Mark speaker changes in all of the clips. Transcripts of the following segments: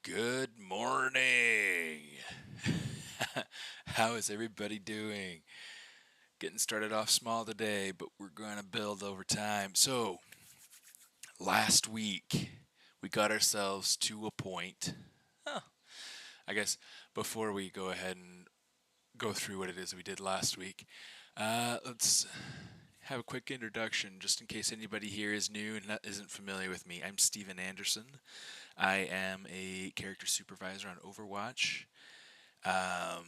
Speaker 1: Good morning. How is everybody doing? Getting started off small today, but we're going to build over time. So, last week we got ourselves to a point. Huh, I guess before we go ahead and go through what it is we did last week, let's have a quick introduction just in case anybody here is new and isn't familiar with me. I'm Steven Anderson. I am a character supervisor on Overwatch. Um,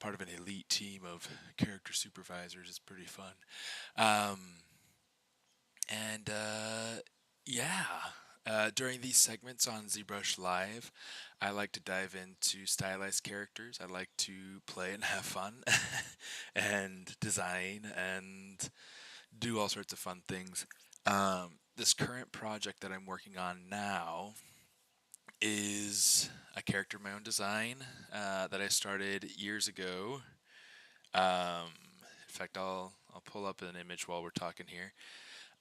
Speaker 1: Part of an elite team of character supervisors. It's pretty fun. Um, and yeah, during these segments on ZBrush Live, I like to dive into stylized characters. I like to play and have fun and design and do all sorts of fun things. This current project that I'm working on now is a character of my own design that I started years ago. In fact, I'll pull up an image while we're talking here.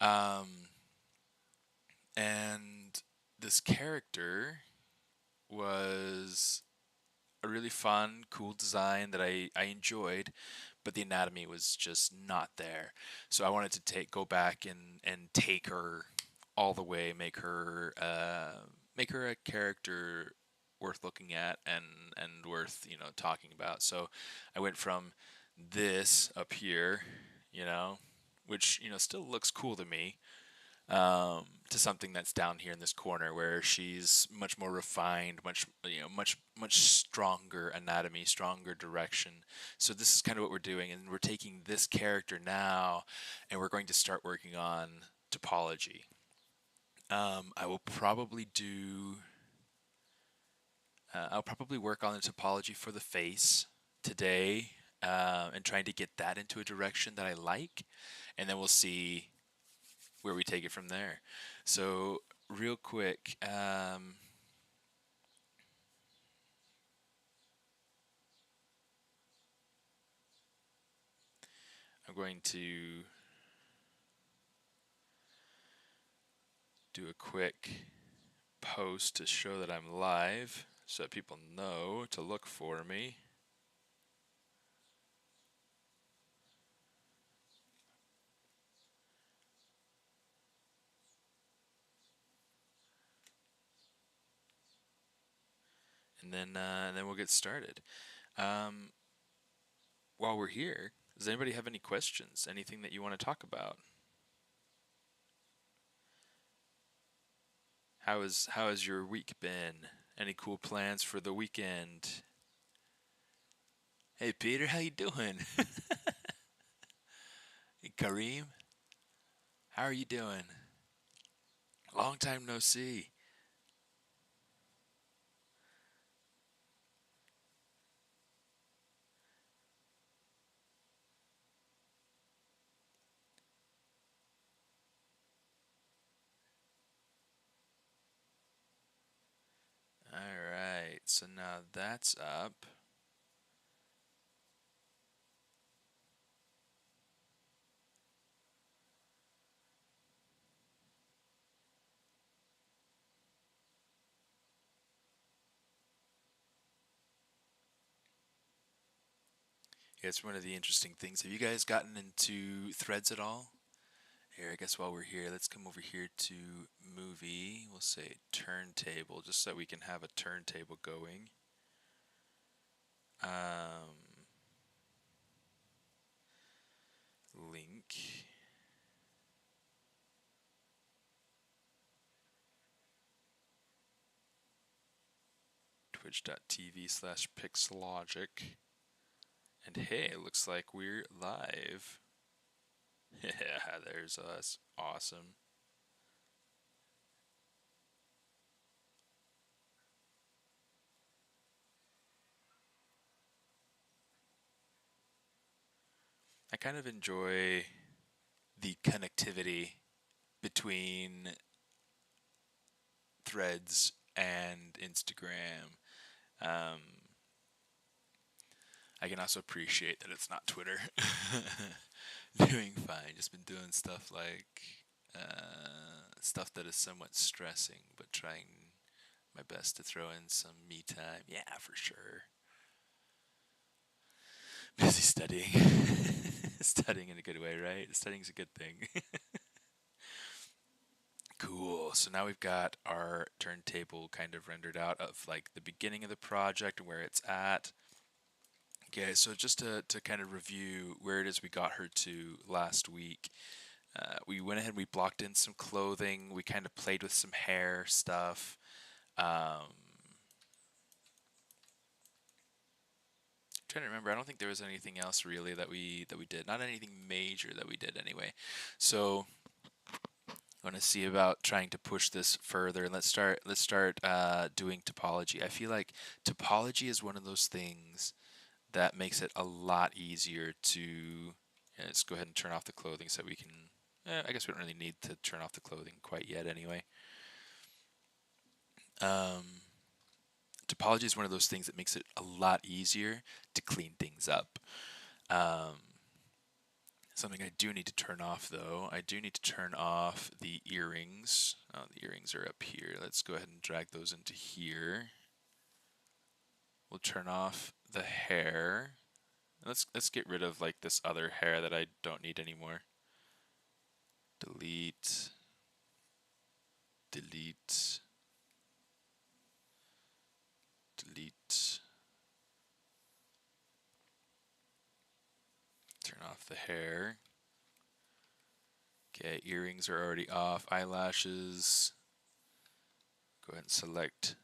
Speaker 1: Um, and this character was a really fun, cool design that I enjoyed, but the anatomy was just not there. So I wanted to go back and take her all the way, make her a character worth looking at and worth talking about. So I went from this up here, which still looks cool to me, to something that's down here in this corner where she's much more refined, much stronger anatomy, stronger direction. So this is kind of what we're doing, and we're taking this character now, and we're going to start working on topology. I will probably do. I'll probably work on the topology for the face today, and trying to get that into a direction that I like, and then we'll see where we take it from there. So real quick, I'm going to do a quick post to show that I'm live so that people know to look for me. And then we'll get started. Um, while we're here, does anybody have any questions? Anything that you want to talk about? How has your week been? Any cool plans for the weekend? Hey Peter, how you doing? Hey Kareem, how are you doing? Long time no see. Alright, so now that's up. Yeah, it's one of the interesting things. Have you guys gotten into threads at all? Here, I guess while we're here, let's come over here to movie. We'll say turntable, just so we can have a turntable going. Link. Twitch.tv/pixelogic. And hey, it looks like we're live. Yeah, there's us. Awesome. I kind of enjoy the connectivity between threads and Instagram. Um, I can also appreciate that it's not Twitter. Doing fine. Just been doing stuff like stuff that is somewhat stressing, but trying my best to throw in some me time. Yeah, for sure. Busy studying. Studying in a good way, right? Studying's a good thing. Cool. So now we've got our turntable kind of rendered out of like the beginning of the project and where it's at. Okay, so just to kind of review where it is we got her to last week. We went ahead and we blocked in some clothing. We kind of played with some hair stuff. Trying to remember, I don't think there was anything else really that we did. Not anything major that we did anyway. So I'm gonna see about trying to push this further, and let's start doing topology. I feel like topology is one of those things that makes it a lot easier to. Yeah, let's go ahead and turn off the clothing so we can. I guess we don't really need to turn off the clothing quite yet anyway. Um, Topology is one of those things that makes it a lot easier to clean things up. Um, Something I do need to turn off though, I do need to turn off the earrings. Oh, the earrings are up here. Let's go ahead and drag those into here. We'll turn off the hair. Let's get rid of like this other hair that I don't need anymore. Delete. Delete. Delete. Turn off the hair. Okay, earrings are already off. Eyelashes. Go ahead and select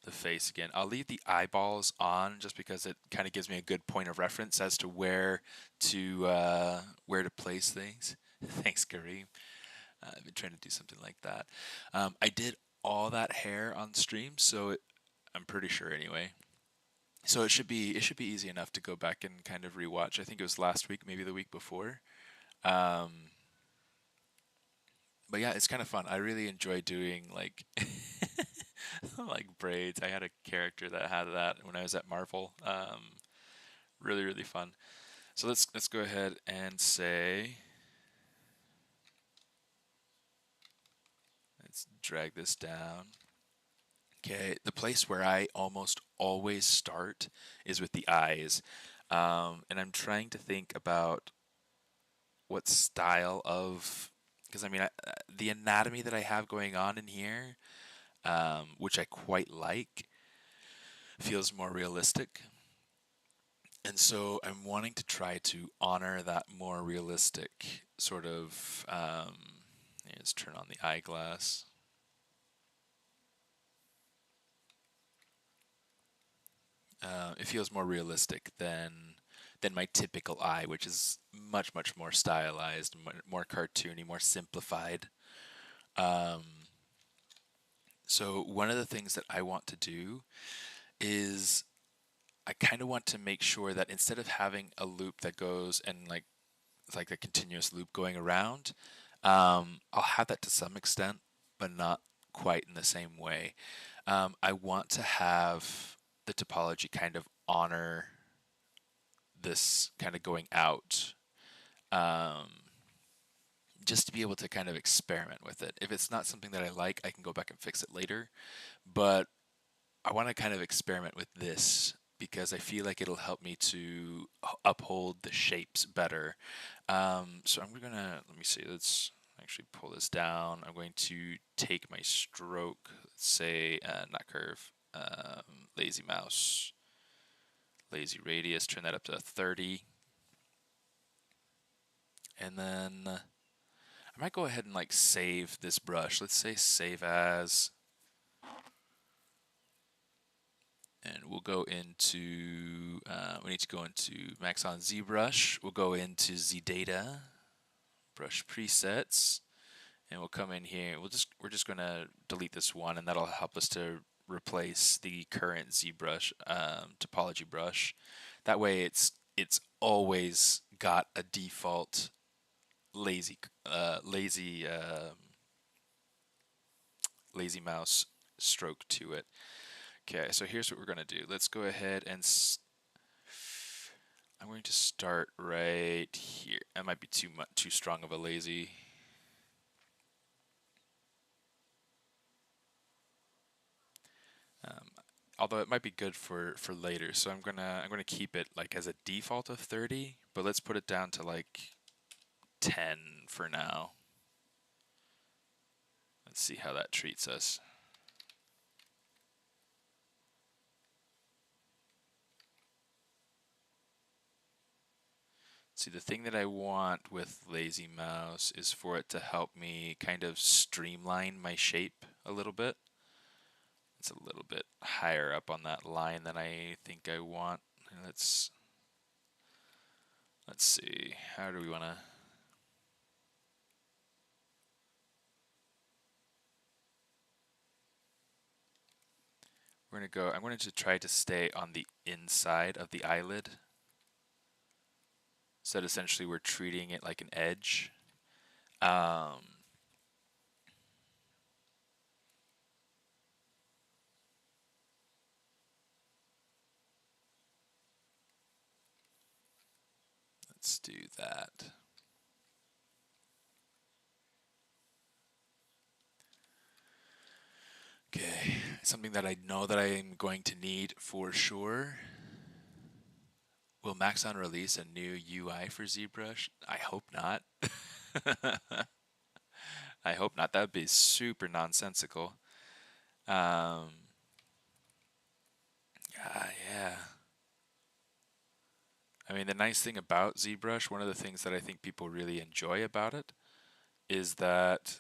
Speaker 1: the face again. I'll leave the eyeballs on just because it kind of gives me a good point of reference as to where to place things. Thanks, Kareem. I've been trying to do something like that. I did all that hair on stream, so I'm pretty sure anyway. So it should be easy enough to go back and kind of rewatch. I think it was last week, maybe the week before. Um, but yeah, it's kind of fun. I really enjoy doing like like braids. I had a character that had that when I was at Marvel. Really, really fun. So let's go ahead and say let's drag this down. Okay, the place where I almost always start is with the eyes, and I'm trying to think about what style of because I mean the anatomy that I have going on in here, which I quite like, feels more realistic. And so I'm wanting to try to honor that more realistic sort of. Let's turn on the eyeglass. It feels more realistic than my typical eye, which is much more stylized, more cartoony, more simplified. Um, so one of the things that I want to do is I kind of want to make sure that instead of having a loop that goes and like it's like a continuous loop going around, I'll have that to some extent, but not quite in the same way. I want to have the topology kind of honor this kind of going out, um, just to be able to kind of experiment with it. If it's not something that I like, I can go back and fix it later. But I want to kind of experiment with this because I feel like it'll help me to uphold the shapes better. So I'm gonna let me see. Let's actually pull this down. I'm going to take my stroke. Let's say not curve. Lazy mouse, lazy radius. Turn that up to 30, and then I might go ahead and like save this brush. Let's say save as. And we'll go into, we need to go into Maxon ZBrush. We'll go into ZData, brush presets, and we'll come in here. We're just going to delete this one, and that'll help us to replace the current ZBrush topology brush. That way, it's always got a default lazy lazy mouse stroke to it. Okay, so here's what we're going to do. Let's go ahead and I'm going to start right here. That might be too strong of a lazy. although it might be good for later. So I'm gonna keep it like as a default of 30, but let's put it down to like 10 for now. Let's see how that treats us. See, the thing that I want with Lazy Mouse is for it to help me kind of streamline my shape a little bit. It's a little bit higher up on that line than I think I want. Let's see. How do we want to? We're gonna go. I'm going to try to stay on the inside of the eyelid. So that essentially we're treating it like an edge. Let's do that. Okay, something that I know that I am going to need for sure. Will Maxon release a new UI for ZBrush? I hope not. I hope not. That would be super nonsensical. Yeah. I mean, the nice thing about ZBrush, one of the things that I think people really enjoy about it, is that.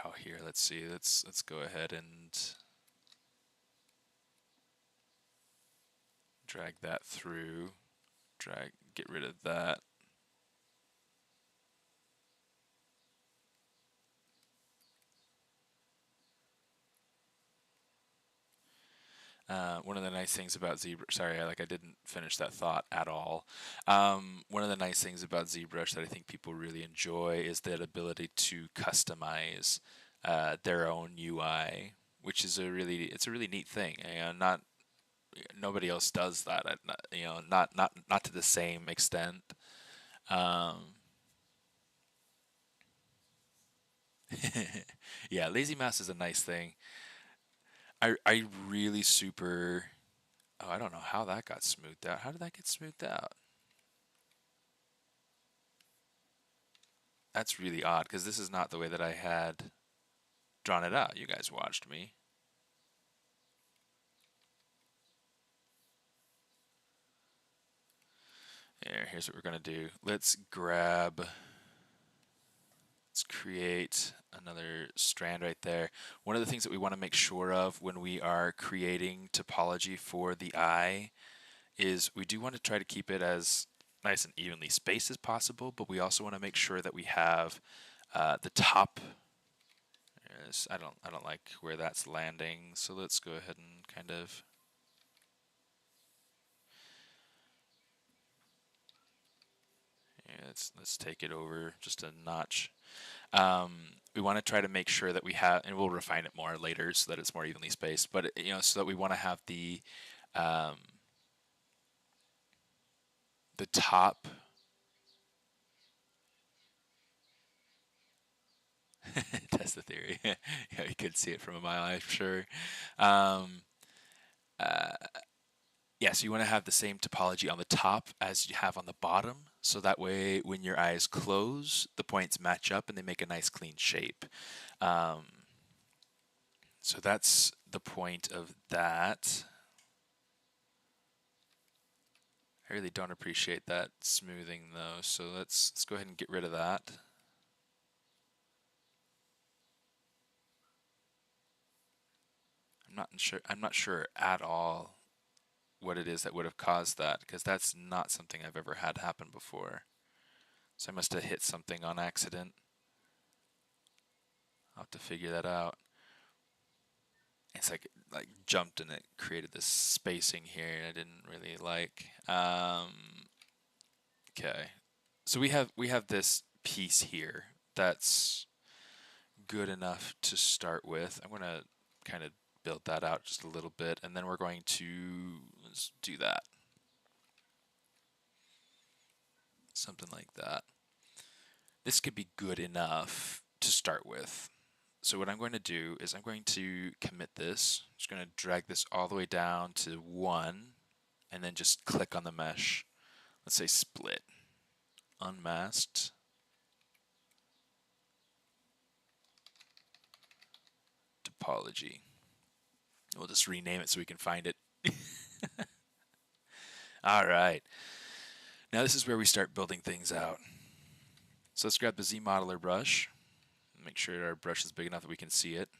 Speaker 1: Oh, here. Let's see. Let's go ahead and drag that through. Get rid of that. One of the nice things about ZBrush, sorry, I didn't finish that thought at all. One of the nice things about ZBrush that I think people really enjoy is that ability to customize their own UI, which is it's a really neat thing. Not nobody else does that. Not to the same extent. Um, yeah, lazy mouse is a nice thing. I really super. Oh, I don't know how that got smoothed out. How did that get smoothed out? That's really odd because this is not the way that I had drawn it out. You guys watched me. There, here's what we're gonna do. Let's create another strand right there. One of the things that we want to make sure of when we are creating topology for the eye is we do want to try to keep it as nice and evenly spaced as possible, but we also want to make sure that we have the top. I don't like where that's landing, so let's go ahead and kind of. Yeah, let's take it over just a notch. We want to try to make sure that we have, and we'll refine it more later so that it's more evenly spaced. But so that we want to have um, the top. Test the theory. Yeah, you could see it from a mile, I'm sure. Um, uh, yeah, so you want to have the same topology on the top as you have on the bottom, so that way when your eyes close, the points match up and they make a nice clean shape. Um, so that's the point of that. I really don't appreciate that smoothing though, so let's go ahead and get rid of that. I'm not sure at all what it is that would have caused that, because that's not something I've ever had happen before. So I must have hit something on accident. I'll have to figure that out. It's like jumped and it created this spacing here I didn't really like. Okay. So we have this piece here that's good enough to start with. I'm gonna kind of build that out just a little bit, and then we're going to let's do that. Something like that. This could be good enough to start with. So what I'm going to do is I'm going to commit this. I'm just going to drag this all the way down to 1 and then just click on the mesh. Let's say split, unmasked, topology. We'll just rename it so we can find it. All right. Now this is where we start building things out. So let's grab the ZModeler brush. Make sure our brush is big enough that we can see it.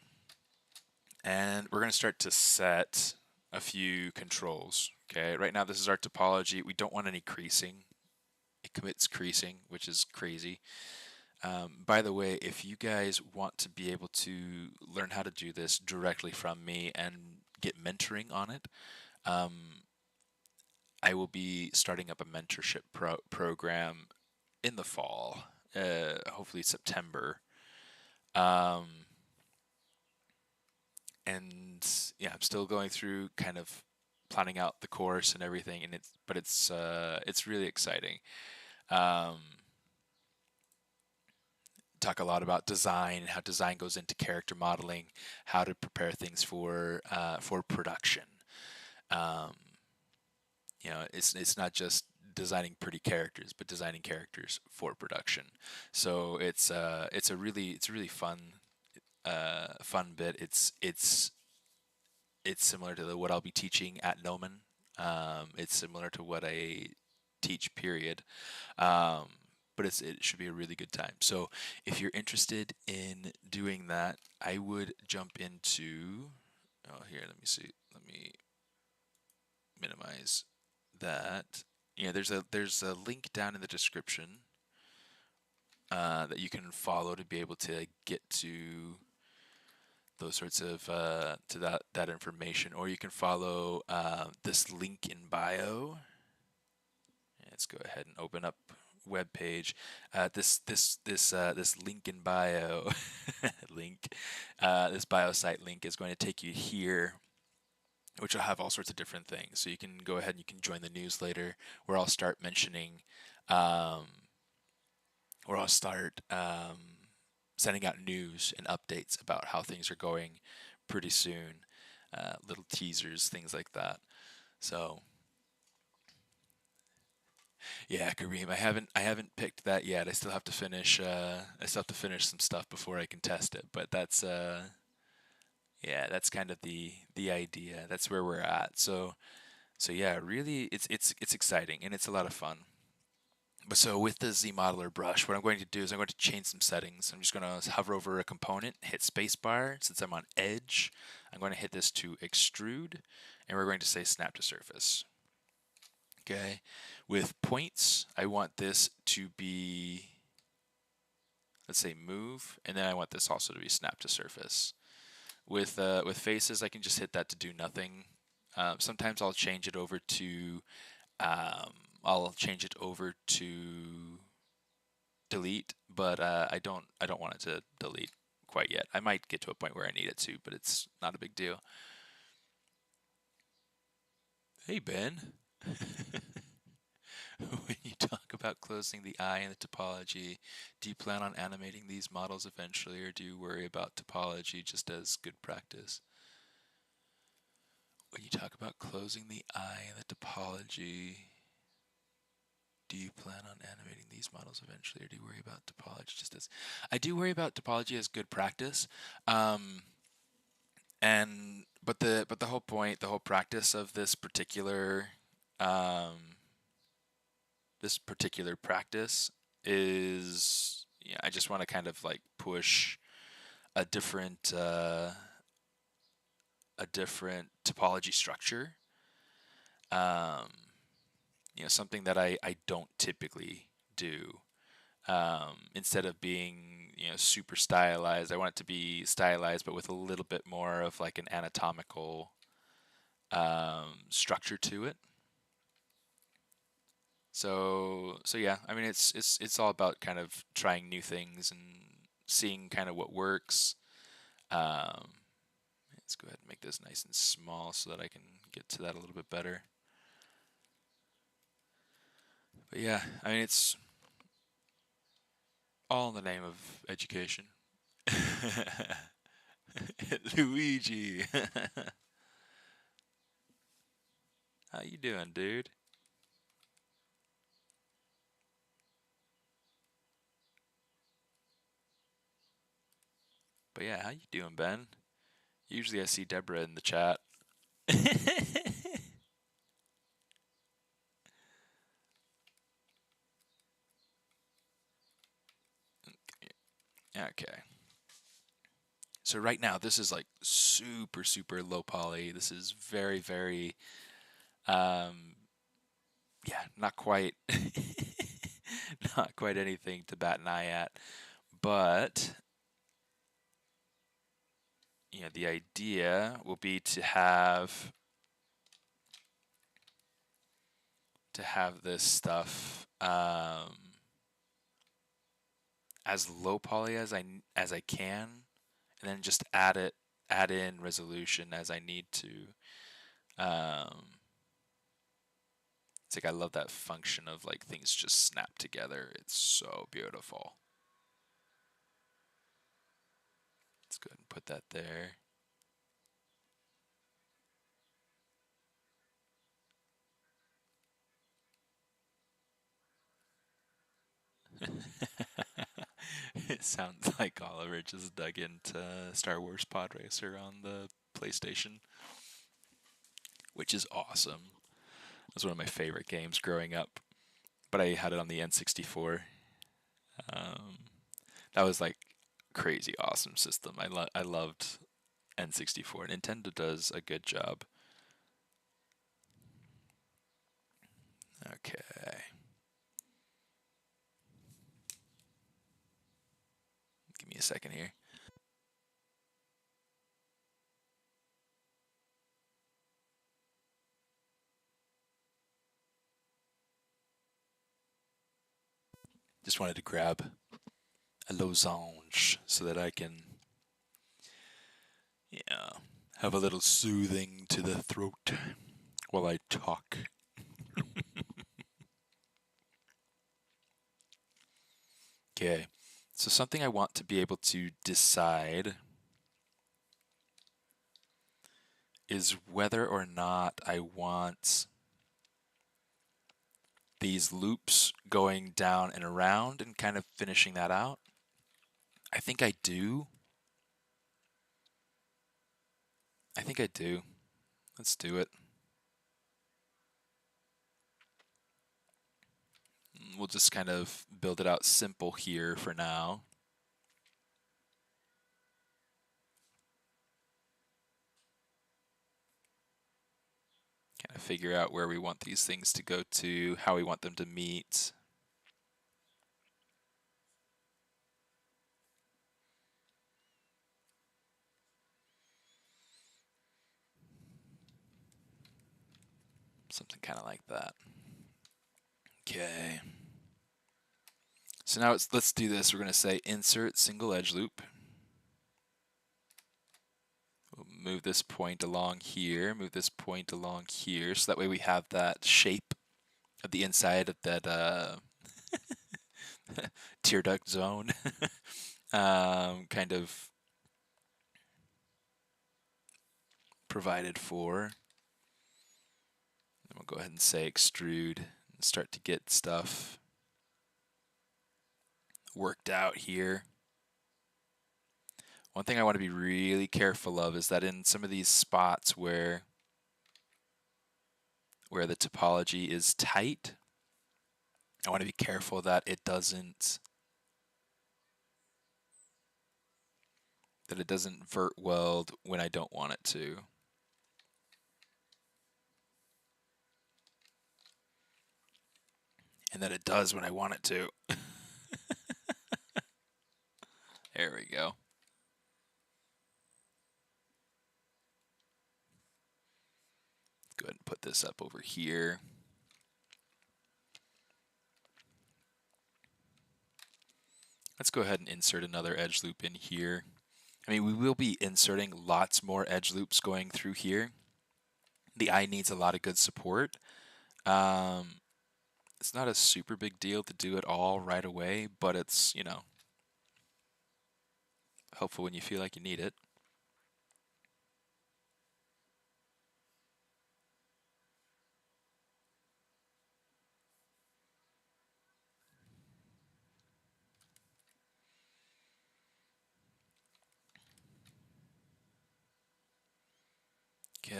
Speaker 1: And we're going to start to set a few controls. Okay, right now this is our topology. We don't want any creasing. It commits creasing, which is crazy. By the way, if you guys want to be able to learn how to do this directly from me and get mentoring on it, I will be starting up a mentorship program in the fall, hopefully September. And yeah, I'm still going through kind of planning out the course and everything, and it's really exciting. Talk a lot about design and how design goes into character modeling, how to prepare things for production. It's not just designing pretty characters, but designing characters for production. So it's a really fun bit. It's similar to what I'll be teaching at Gnomon. It's similar to what I teach, period. But it should be a really good time. So if you're interested in doing that, I would jump into, oh, here, let me see. Let me minimize that. Yeah, there's a link down in the description that you can follow to be able to get to those sorts of to that information, or you can follow this link in bio. Let's go ahead and open up web page. This link in bio this bio site link is going to take you here, which will have all sorts of different things. So you can go ahead and you can join the newsletter where I'll start mentioning, sending out news and updates about how things are going pretty soon. Little teasers, things like that. So yeah, Kareem, I haven't picked that yet. I still have to finish some stuff before I can test it. But that's yeah, that's kind of the idea. That's where we're at. So yeah, really, it's exciting and it's a lot of fun. But so with the ZModeler brush, what I'm going to do is I'm going to change some settings. I'm just going to hover over a component, hit spacebar. Since I'm on edge, I'm going to hit this to extrude, and we're going to say snap to surface. Okay, with points, I want this to be, let's say, move, and then I want this also to be snap to surface. With faces, I can just hit that to do nothing. Sometimes I'll change it over to delete, but I don't want it to delete quite yet. I might get to a point where I need it to, but it's not a big deal. Hey, Ben. When you talk about closing the eye in the topology, do you plan on animating these models eventually, or do you worry about topology just as good practice? When you talk about closing the eye in the topology, do you plan on animating these models eventually, or do you worry about topology just as... I do worry about topology as good practice. But the whole point, the whole practice of this particular practice is, yeah, I just want to kind of like push a different topology structure. Something that I don't typically do. Instead of being, super stylized, I want it to be stylized, but with a little bit more of like an anatomical structure to it. So yeah, I mean, it's all about kind of trying new things and seeing kind of what works. Let's go ahead and make this nice and small so that I can get to that a little bit better. But yeah, I mean, it's all in the name of education. Luigi. How you doing, dude? But yeah, how you doing, Ben? Usually I see Deborah in the chat. Okay. So right now, this is like super, super low poly. This is very, very, um, yeah, not quite, not quite anything to bat an eye at. But the idea will be to have this stuff as low poly as I can, and then just add in resolution as I need to. It's like I love that function of like things just snap together. It's so beautiful. Let's go ahead and put that there. It sounds like Oliver just dug into Star Wars Pod Racer on the PlayStation, which is awesome. It was one of my favorite games growing up, but I had it on the N64. Um, that was like crazy awesome system. I loved N64. Nintendo does a good job. Okay. Give me a second here. Just wanted to grab a losange so that I can, have a little soothing to the throat while I talk. Okay, so something I want to be able to decide is whether or not I want these loops going down and around and kind of finishing that out. I think I do. I think I do. Let's do it. We'll just kind of build it out simple here for now. Kind of figure out where we want these things to go to, how we want them to meet. Something kind of like that. Okay. So now let's do this. We're going to say insert single edge loop. We'll move this point along here, move this point along here, so that way we have that shape of the inside of that tear duct zone kind of provided for. Then we'll go ahead and say extrude and start to get stuff worked out here. One thing I want to be really careful of is that in some of these spots where the topology is tight, I want to be careful that it doesn't vert weld when I don't want it to. And that it does when I want it to. There we go. Go ahead and put this up over here. Let's go ahead and insert another edge loop in here. I mean, we will be inserting lots more edge loops going through here. The eye needs a lot of good support. It's not a super big deal to do it all right away, but it's, helpful when you feel like you need it. Okay.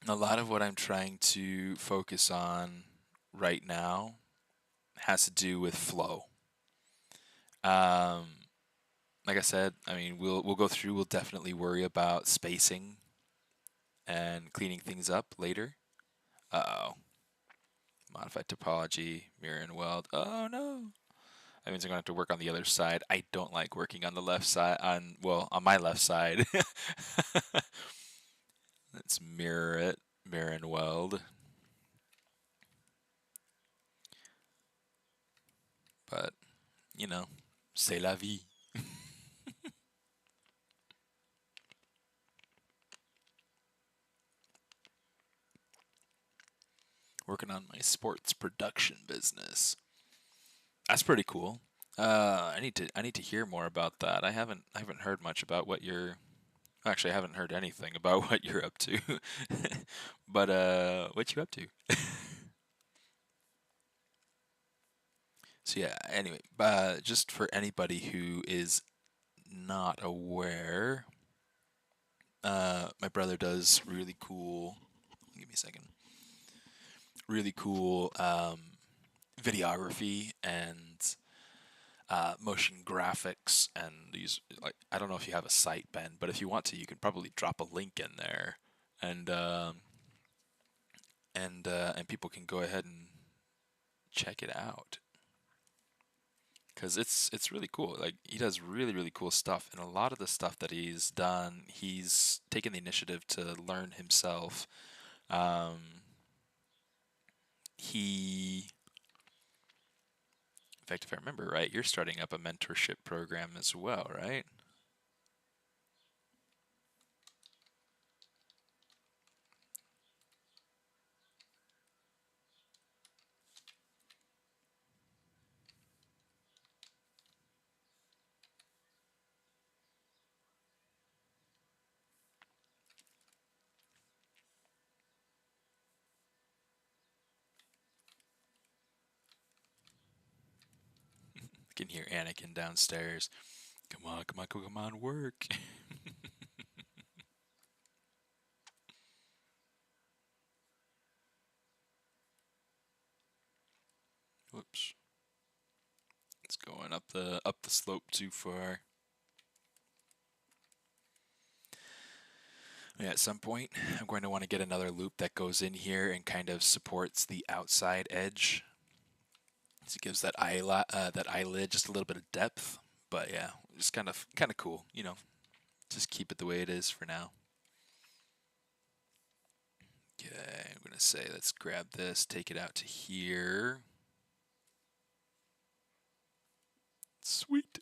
Speaker 1: A lot of what I'm trying to focus on right now has to do with flow. Um, like I said, I mean, we'll go through. We'll definitely worry about spacing and cleaning things up later. Uh-oh. Modify topology, mirror and weld. Oh no. That means I'm gonna have to work on the other side. I don't like working on the left side. On my left side. Let's mirror it, mirror and weld. But you know, c'est la vie. Working on my sports production business. That's pretty cool. I need to hear more about that. I haven't heard much about what you're. Actually, I haven't heard anything about what you're up to. But what you up to? So yeah. Anyway, just for anybody who is not aware, my brother does really cool. Give me a second. Really cool videography and motion graphics, and these, like, I don't know if you have a site, Ben, but if you want to, you could probably drop a link in there, and and people can go ahead and check it out because it's really cool. Like, he does really cool stuff, and a lot of the stuff that he's done, he's taken the initiative to learn himself. Um, he, in fact, if I remember right, you're starting up a mentorship program as well, right? I can hear Anakin downstairs. Come on, work. Whoops. It's going up the slope too far. Yeah, at some point, I'm going to want to get another loop that goes in here and kind of supports the outside edge. So it gives that eyelid just a little bit of depth. But yeah, just kind of cool, you know. Just keep it the way it is for now. Okay, I'm gonna say let's grab this, take it out to here. Sweet.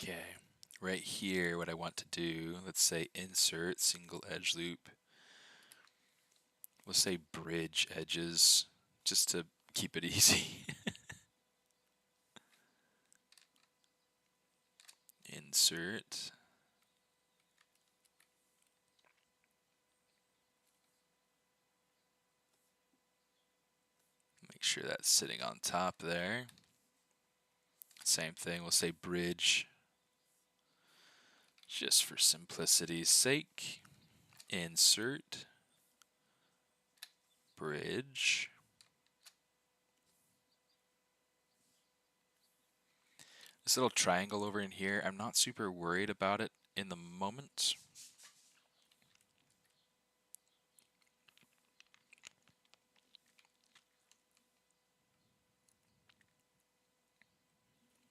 Speaker 1: Okay, right here, what I want to do, let's say insert single edge loop. We'll say bridge edges, just to keep it easy. Insert. Make sure that's sitting on top there. Same thing, we'll say bridge, just for simplicity's sake. Insert. Bridge. This little triangle over in here, I'm not super worried about it in the moment.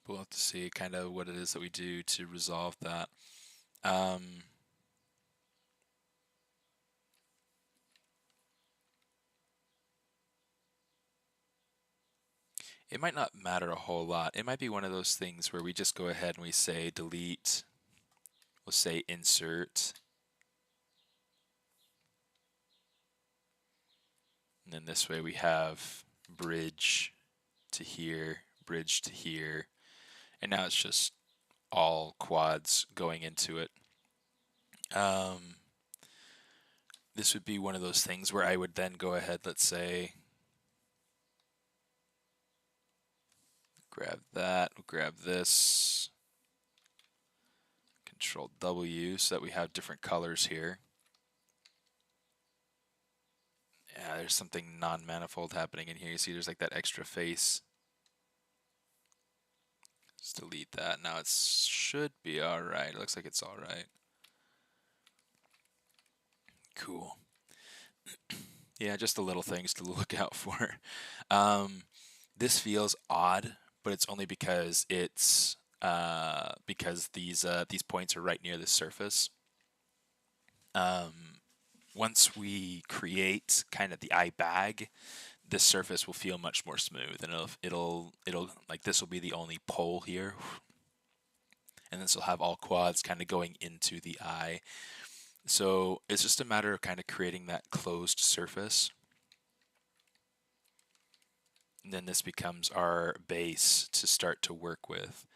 Speaker 1: We'll have to see kind of what it is that we do to resolve that. Um, it might not matter a whole lot. It might be one of those things where we just go ahead and we say delete, we'll say insert, and then this way we have bridge to here, bridge to here, and now it's just all quads going into it. This would be one of those things where I would then go ahead, let's say, grab that, we'll grab this, Control W so that we have different colors here. Yeah, there's something non-manifold happening in here. You see there's like that extra face. Just delete that. Now it should be alright. It looks like it's alright. Cool. Yeah, just the little things to look out for. This feels odd, but it's only because it's because these points are right near the surface. Once we create kind of the eye bag, this surface will feel much more smooth, and it'll like this will be the only pole here, and this will have all quads kind of going into the eye. So it's just a matter of kind of creating that closed surface. And then this becomes our base to start to work with.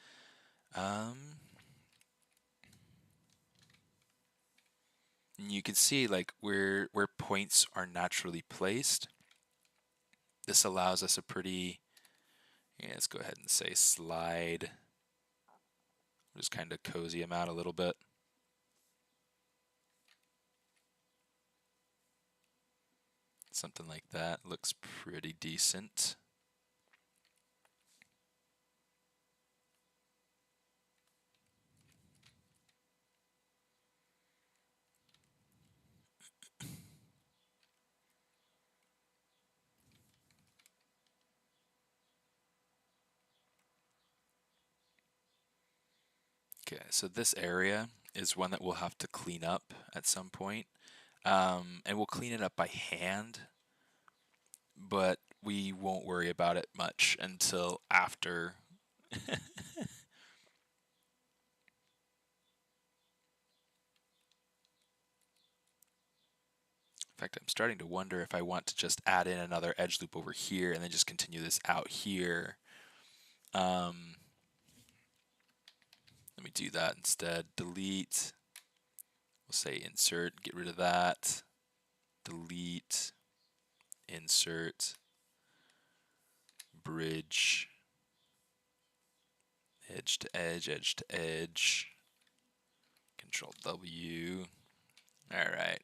Speaker 1: You can see like where points are naturally placed. This allows us a pretty, yeah, let's go ahead and say slide. Just kind of cozy them out a little bit. Something like that looks pretty decent. Okay, so this area is one that we'll have to clean up at some point. And we'll clean it up by hand, but we won't worry about it much until after. In fact, I'm starting to wonder if I want to just add in another edge loop over here and then just continue this out here. Let me do that instead. Delete. We'll say insert, get rid of that. Delete, insert, bridge, edge to edge, edge to edge. Control W. All right.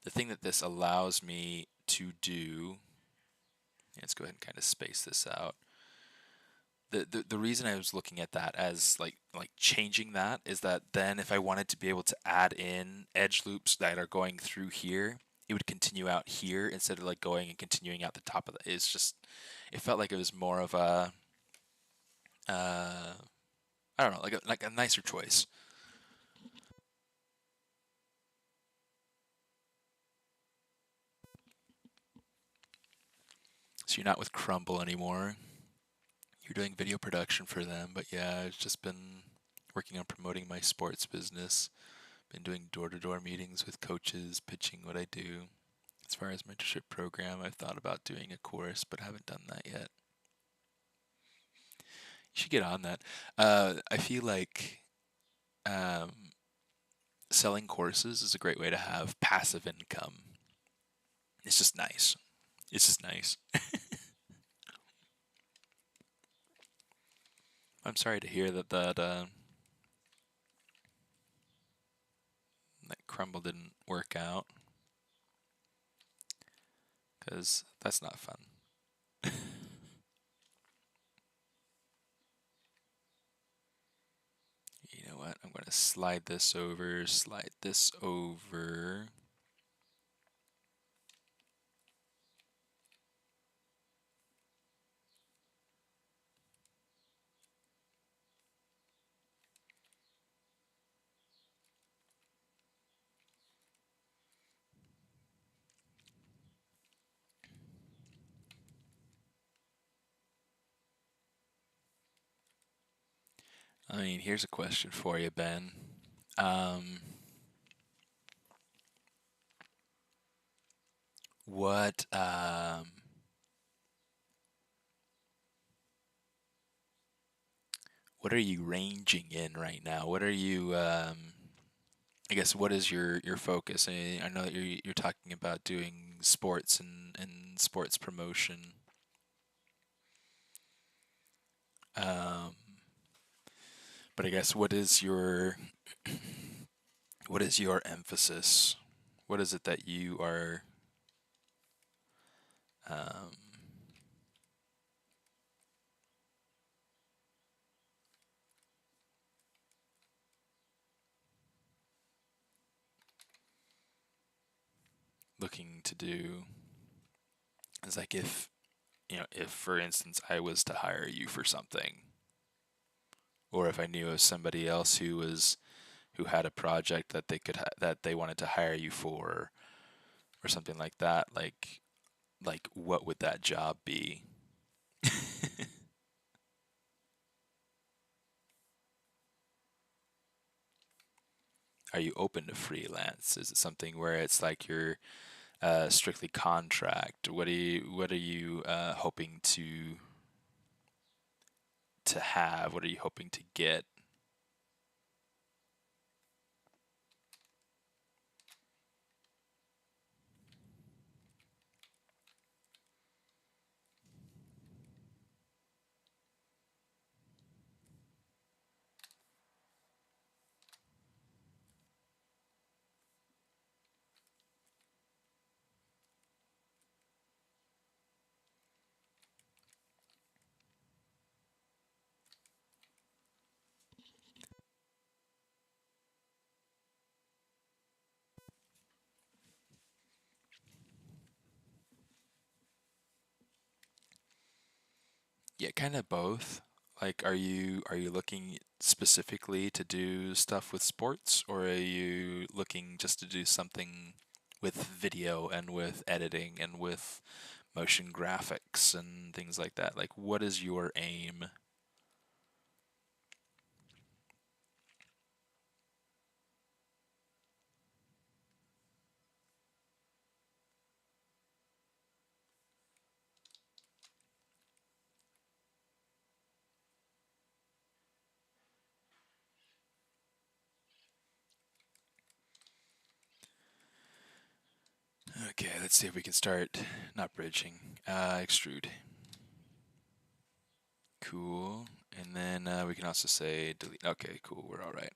Speaker 1: The thing that this allows me to do, let's go ahead and kind of space this out. The reason I was looking at that as like changing that is that then if I wanted to be able to add in edge loops that are going through here, it would continue out here instead of like going and continuing out the top of it. It's just, it felt like it was more of a, I don't know, like a nicer choice. So you're not with Crumble anymore. You're doing video production for them, but yeah, I've just been working on promoting my sports business. Been doing door-to-door meetings with coaches, pitching what I do. As far as mentorship program, I've thought about doing a course, but haven't done that yet. You should get on that. I feel like selling courses is a great way to have passive income. It's just nice. It's just nice. I'm sorry to hear that Crumble didn't work out, because that's not fun. You know what? I'm going to slide this over, slide this over. I mean, here's a question for you, Ben. Um, what what are you ranging in right now? What are you I guess what is your focus? I know that you're talking about doing sports and sports promotion. Um, but I guess what is your emphasis? What is it that you are um, looking to do? It's like if if for instance I was to hire you for something, or if I knew of somebody else who had a project that that they wanted to hire you for, or something like that, like what would that job be? Are you open to freelance? Is it something where it's like you're strictly contract? What are you hoping to have? What are you hoping to get? Yeah, kind of both. Like, are you looking specifically to do stuff with sports, or are you looking just to do something with video and with editing and with motion graphics and things like that? Like, what is your aim? Okay, let's see if we can start, not bridging, extrude. Cool. And then we can also say delete. Okay, cool. We're all right.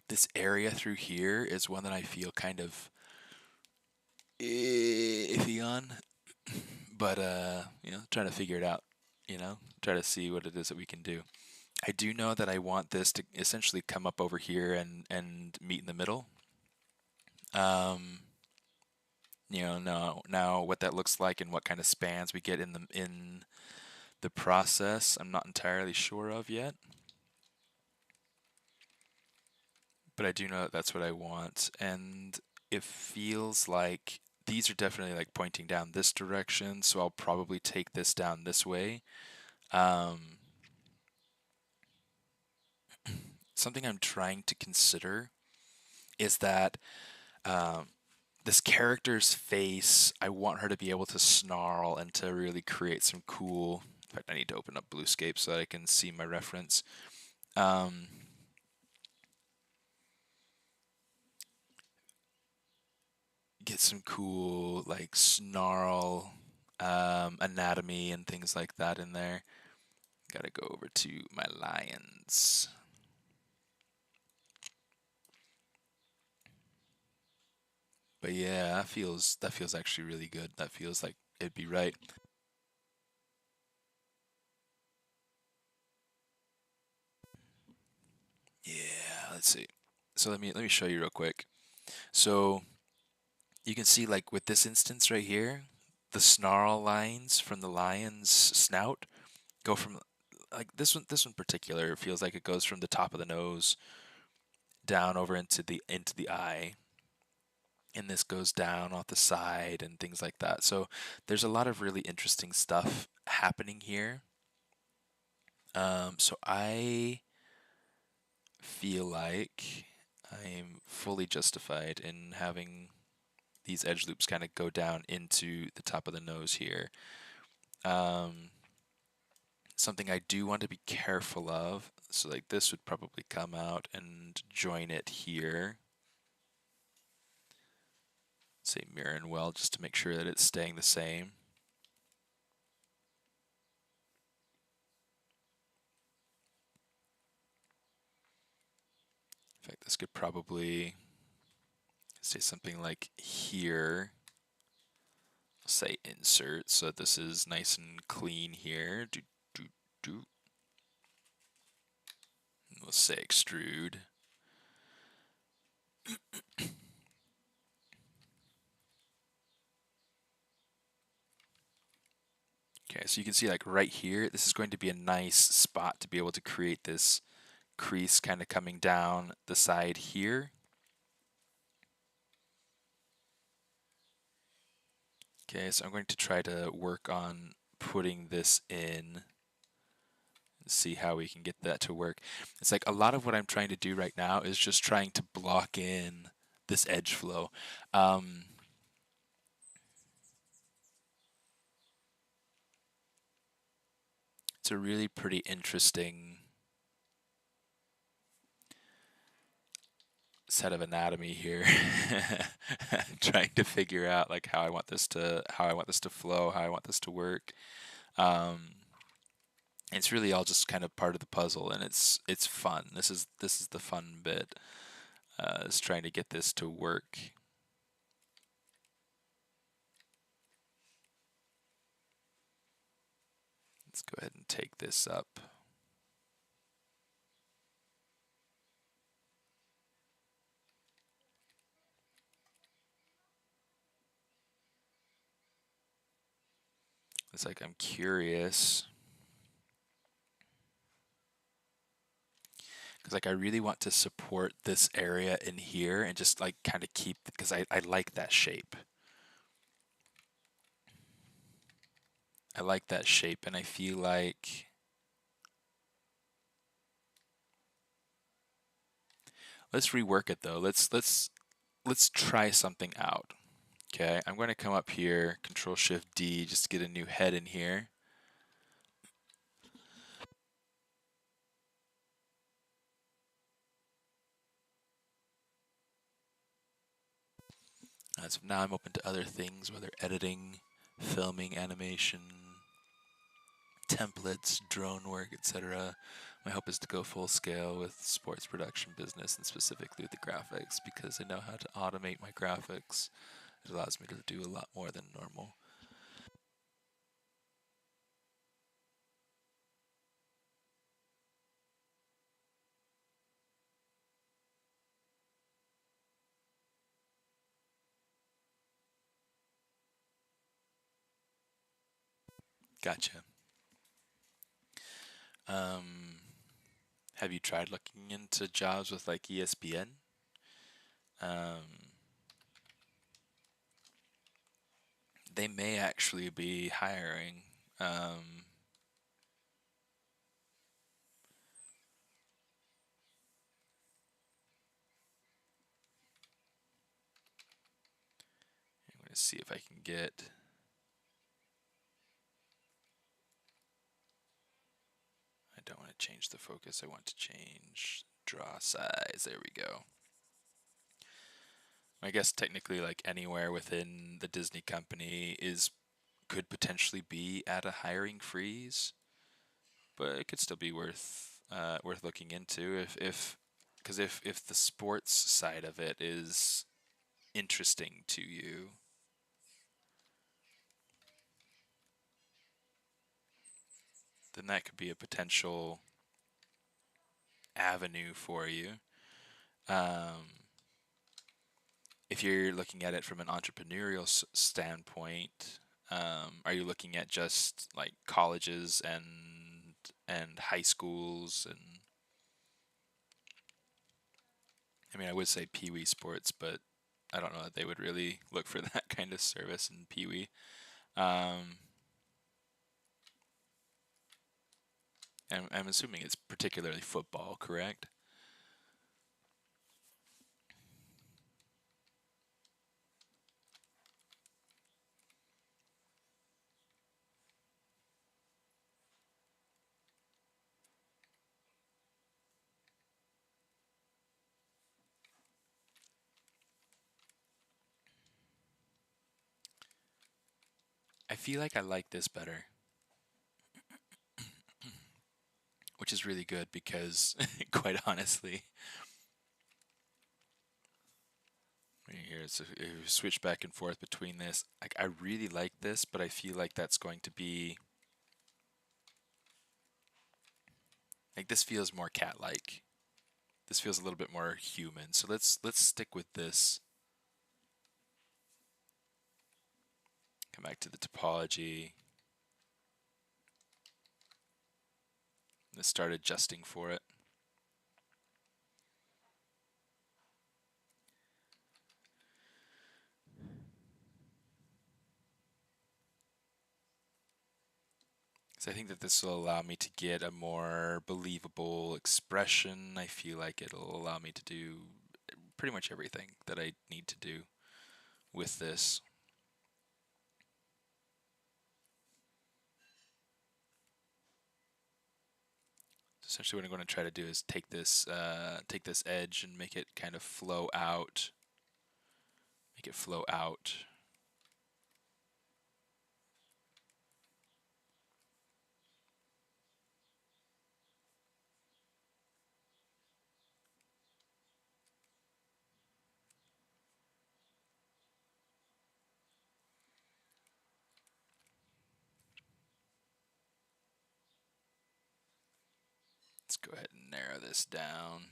Speaker 1: This area through here is one that I feel kind of iffy on, but trying to figure it out. Try to see what it is that we can do. I do know that I want this to essentially come up over here and meet in the middle. Um, now what that looks like and what kind of spans we get in the process, I'm not entirely sure of yet. But I do know that that's what I want, and it feels like these are definitely like pointing down this direction, so I'll probably take this down this way. Um, Something I'm trying to consider is that um, this character's face, I want her to be able to snarl and to really create some cool. In fact, I need to open up Bluescape so that I can see my reference. Um, get some cool like snarl anatomy and things like that in there. Gotta go over to my lions. But yeah, that feels actually really good. That feels like it'd be right. Yeah, let's see. So let me show you real quick. So you can see like with this instance right here, the snarl lines from the lion's snout go from like this one particular feels like it goes from the top of the nose down over into the eye, and this goes down off the side and things like that. So there's a lot of really interesting stuff happening here. So I feel like I'm fully justified in having these edge loops kind of go down into the top of the nose here. Something I do want to be careful of, so like this would probably come out and join it here. Say mirror and weld just to make sure that it's staying the same. In fact, this could probably say something like here. Say insert, so this is nice and clean here. We'll say extrude. Okay, so you can see like right here, this is going to be a nice spot to be able to create this crease kind of coming down the side here. Okay, so I'm going to try to work on putting this in and see how we can get that to work. It's like a lot of what I'm trying to do right now is just trying to block in this edge flow. It's a really pretty interesting set of anatomy here. Trying to figure out like how I want this to flow, how I want this to work. It's really all just kind of part of the puzzle, and it's fun. This is the fun bit. Is trying to get this to work. Let's go ahead and take this up. It's like I'm curious. Because like I really want to support this area in here and just like kind of keep, because I like that shape. I like that shape, and I feel like let's rework it though. Let's try something out. Okay, I'm going to come up here, Control Shift D, just to get a new head in here. So now I'm open to other things, whether editing, filming, animation, templates, drone work, etc. My hope is to go full scale with sports production business and specifically with the graphics, because I know how to automate my graphics. It allows me to do a lot more than normal. Gotcha. Have you tried looking into jobs with like ESPN? They may actually be hiring. I'm going to see if I can get. I don't want to change the focus. I want to change draw size. There we go. I guess technically, like anywhere within the Disney company could potentially be at a hiring freeze, but it could still be worth looking into because if the sports side of it is interesting to you, then that could be a potential avenue for you. If you're looking at it from an entrepreneurial standpoint, are you looking at just like colleges and high schools? And I mean, I would say Pee Wee sports, but I don't know that they would really look for that kind of service in Pee Wee. I'm assuming it's particularly football, correct? I feel like I like this better, which is really good because, quite honestly, here it's a switch back and forth between this. Like I really like this, but I feel like that's going to be like this feels more cat-like. This feels a little bit more human. So let's stick with this. Come back to the topology. Let's start adjusting for it. So I think that this will allow me to get a more believable expression. I feel like it'll allow me to do pretty much everything that I need to do with this. Essentially what I'm going to try to do is take this edge and make it kind of flow out. Make it flow out. Let's go ahead and narrow this down.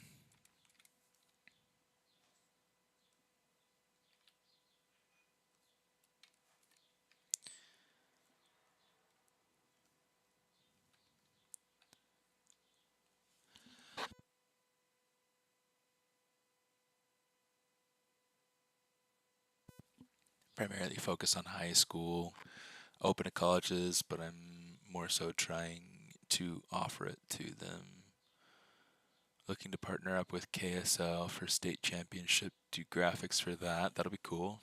Speaker 1: Primarily focus on high school, open to colleges, but I'm more so trying to offer it to them. Looking to partner up with KSL for state championship, do graphics for that. That'll be cool.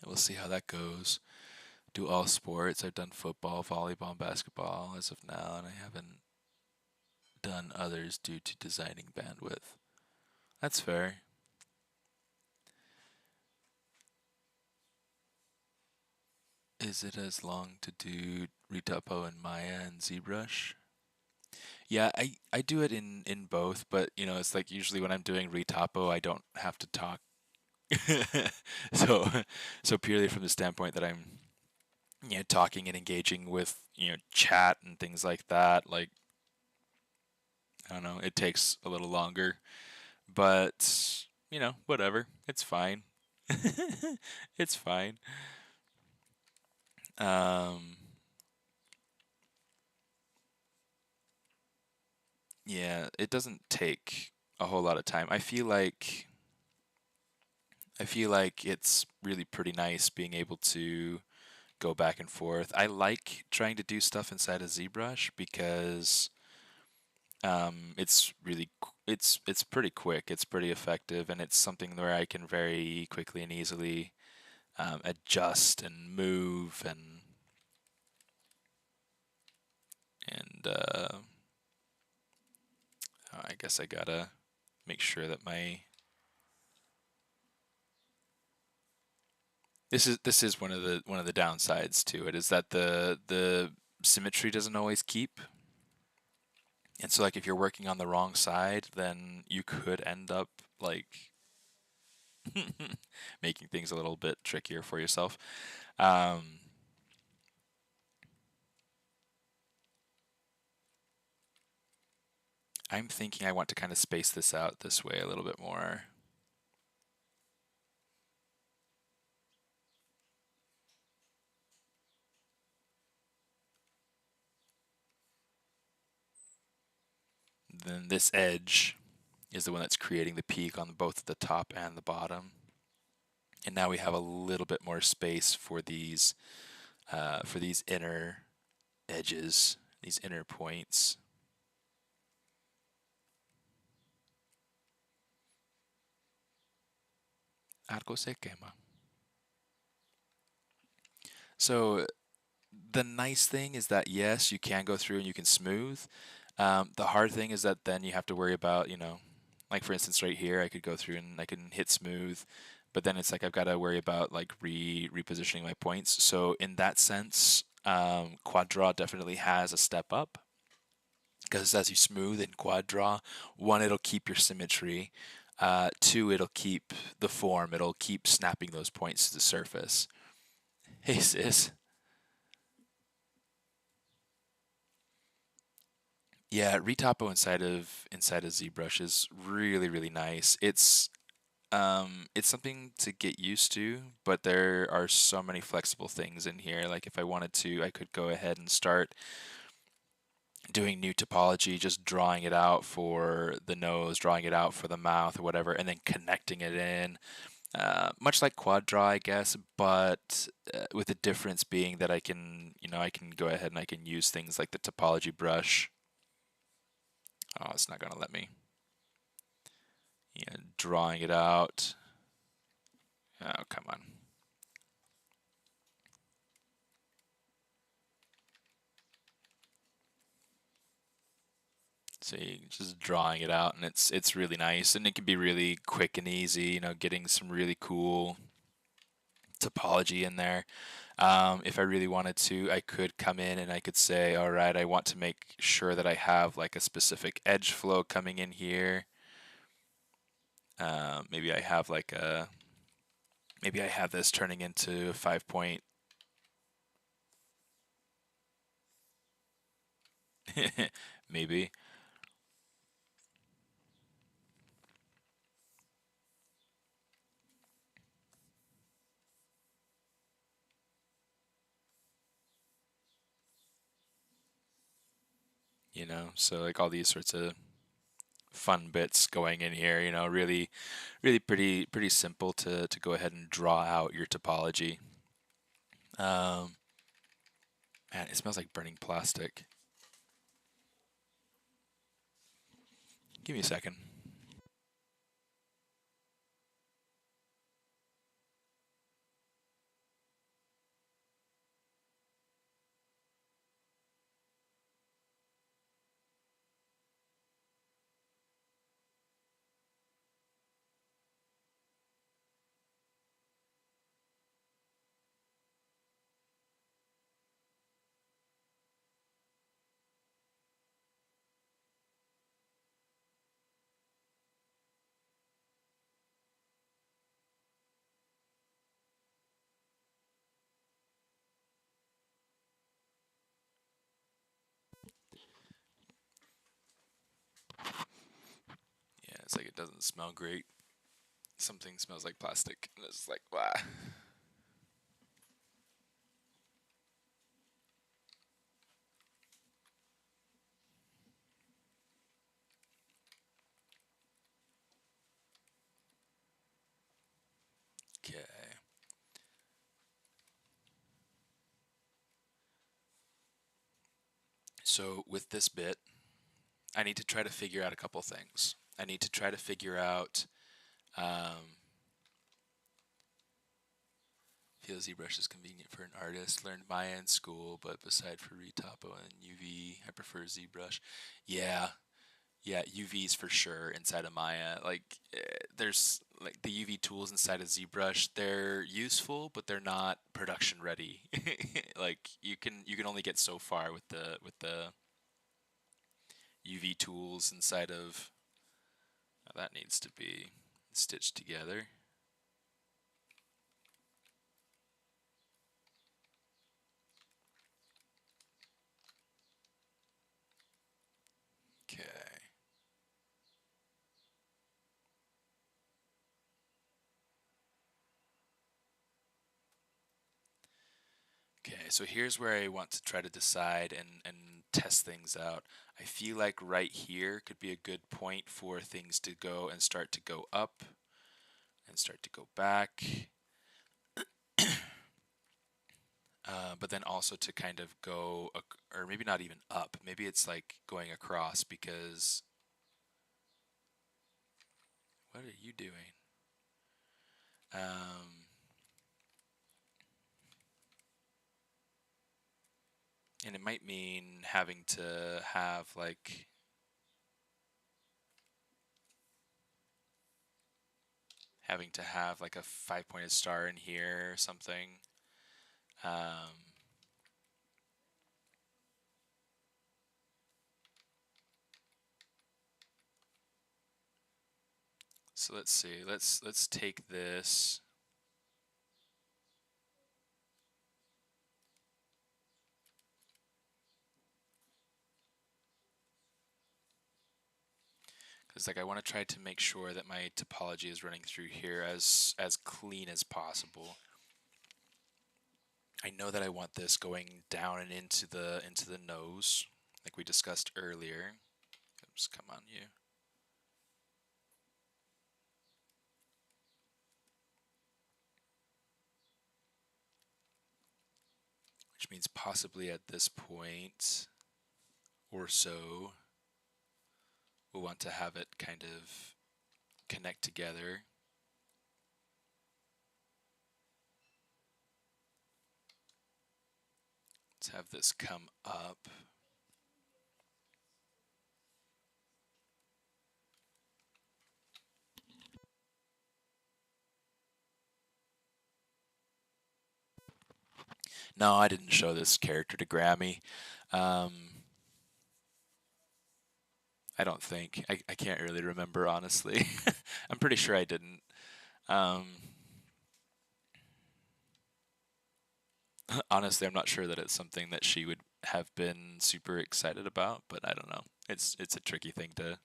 Speaker 1: And we'll see how that goes. Do all sports. I've done football, volleyball, and basketball as of now, and I haven't done others due to designing bandwidth. That's fair. Is it as long to do Retopo in Maya and ZBrush? Yeah, I do it in both, but you know, it's like usually when I'm doing Retopo, I don't have to talk. so so purely from the standpoint that I'm talking and engaging with, chat and things like that, like I don't know, it takes a little longer, but whatever. It's fine. It's fine. Um yeah, it doesn't take a whole lot of time. I feel like it's really pretty nice being able to go back and forth. I like trying to do stuff inside of ZBrush because it's really it's pretty quick, it's pretty effective, and it's something where I can very quickly and easily adjust and move and I guess I gotta make sure that my this is one of the downsides to it is that the symmetry doesn't always keep. And so like if you're working on the wrong side, then you could end up like making things a little bit trickier for yourself. Um, I'm thinking I want to kind of space this out this way a little bit more. Then this edge is the one that's creating the peak on both the top and the bottom. And now we have a little bit more space for these inner edges, these inner points. Algo se quema. So the nice thing is that yes, you can go through and you can smooth. The hard thing is that then you have to worry about, like for instance, right here, I could go through and I can hit smooth, but then it's like I've got to worry about like repositioning my points. So in that sense, quad draw definitely has a step up because as you smooth in quad draw, one, it'll keep your symmetry. Two, it'll keep the form. It'll keep snapping those points to the surface. Hey sis. Yeah, retopo inside of ZBrush is really really nice. It's something to get used to, but there are so many flexible things in here. Like if I wanted to, I could go ahead and start doing new topology, just drawing it out for the nose, drawing it out for the mouth or whatever, and then connecting it in. Much like quad draw, I guess, but with the difference being that I can go ahead and I can use things like the topology brush. Oh, it's not gonna let me. Yeah, drawing it out. Oh, come on. See, just drawing it out, and it's really nice, and it can be really quick and easy. Getting some really cool topology in there. If I really wanted to, I could come in and I could say, all right, I want to make sure that I have like a specific edge flow coming in here. Maybe I have maybe I have this turning into a 5 point. Maybe. So like all these sorts of fun bits going in here, really, really pretty simple to go ahead and draw out your topology. Um, Man, it smells like burning plastic. Give me a second. Yeah, it's like it doesn't smell great. Something smells like plastic. And it's like, wow. Okay. So with this bit, I need to try to figure out a couple things. I need to try to figure out. Feel ZBrush is convenient for an artist. Learned Maya in school, but beside for retopo and UV, I prefer ZBrush. Yeah, yeah, UVs for sure inside of Maya. Like, there's like the UV tools inside of ZBrush. They're useful, but they're not production ready. Like you can only get so far with the UV tools inside of. That needs to be stitched together. Okay. Okay, so here's where I want to try to decide and test things out. I feel like right here could be a good point for things to go and start to go up and start to go back. but then also to kind of go, or maybe not even up, maybe it's like going across, because what are you doing? And it might mean having to have like a 5-pointed star in here or something. So let's see. Let's take this. Because like I want to try to make sure that my topology is running through here as clean as possible. I know that I want this going down and into the nose, like we discussed earlier. Oops, come on, you. Which means possibly at this point or so, we'll want to have it kind of connect together. Let's have this come up. No, I didn't show this character to Grammy. I don't think. I can't really remember, honestly. I'm pretty sure I didn't. Honestly, I'm not sure that it's something that she would have been super excited about, but I don't know. It's a tricky thing to.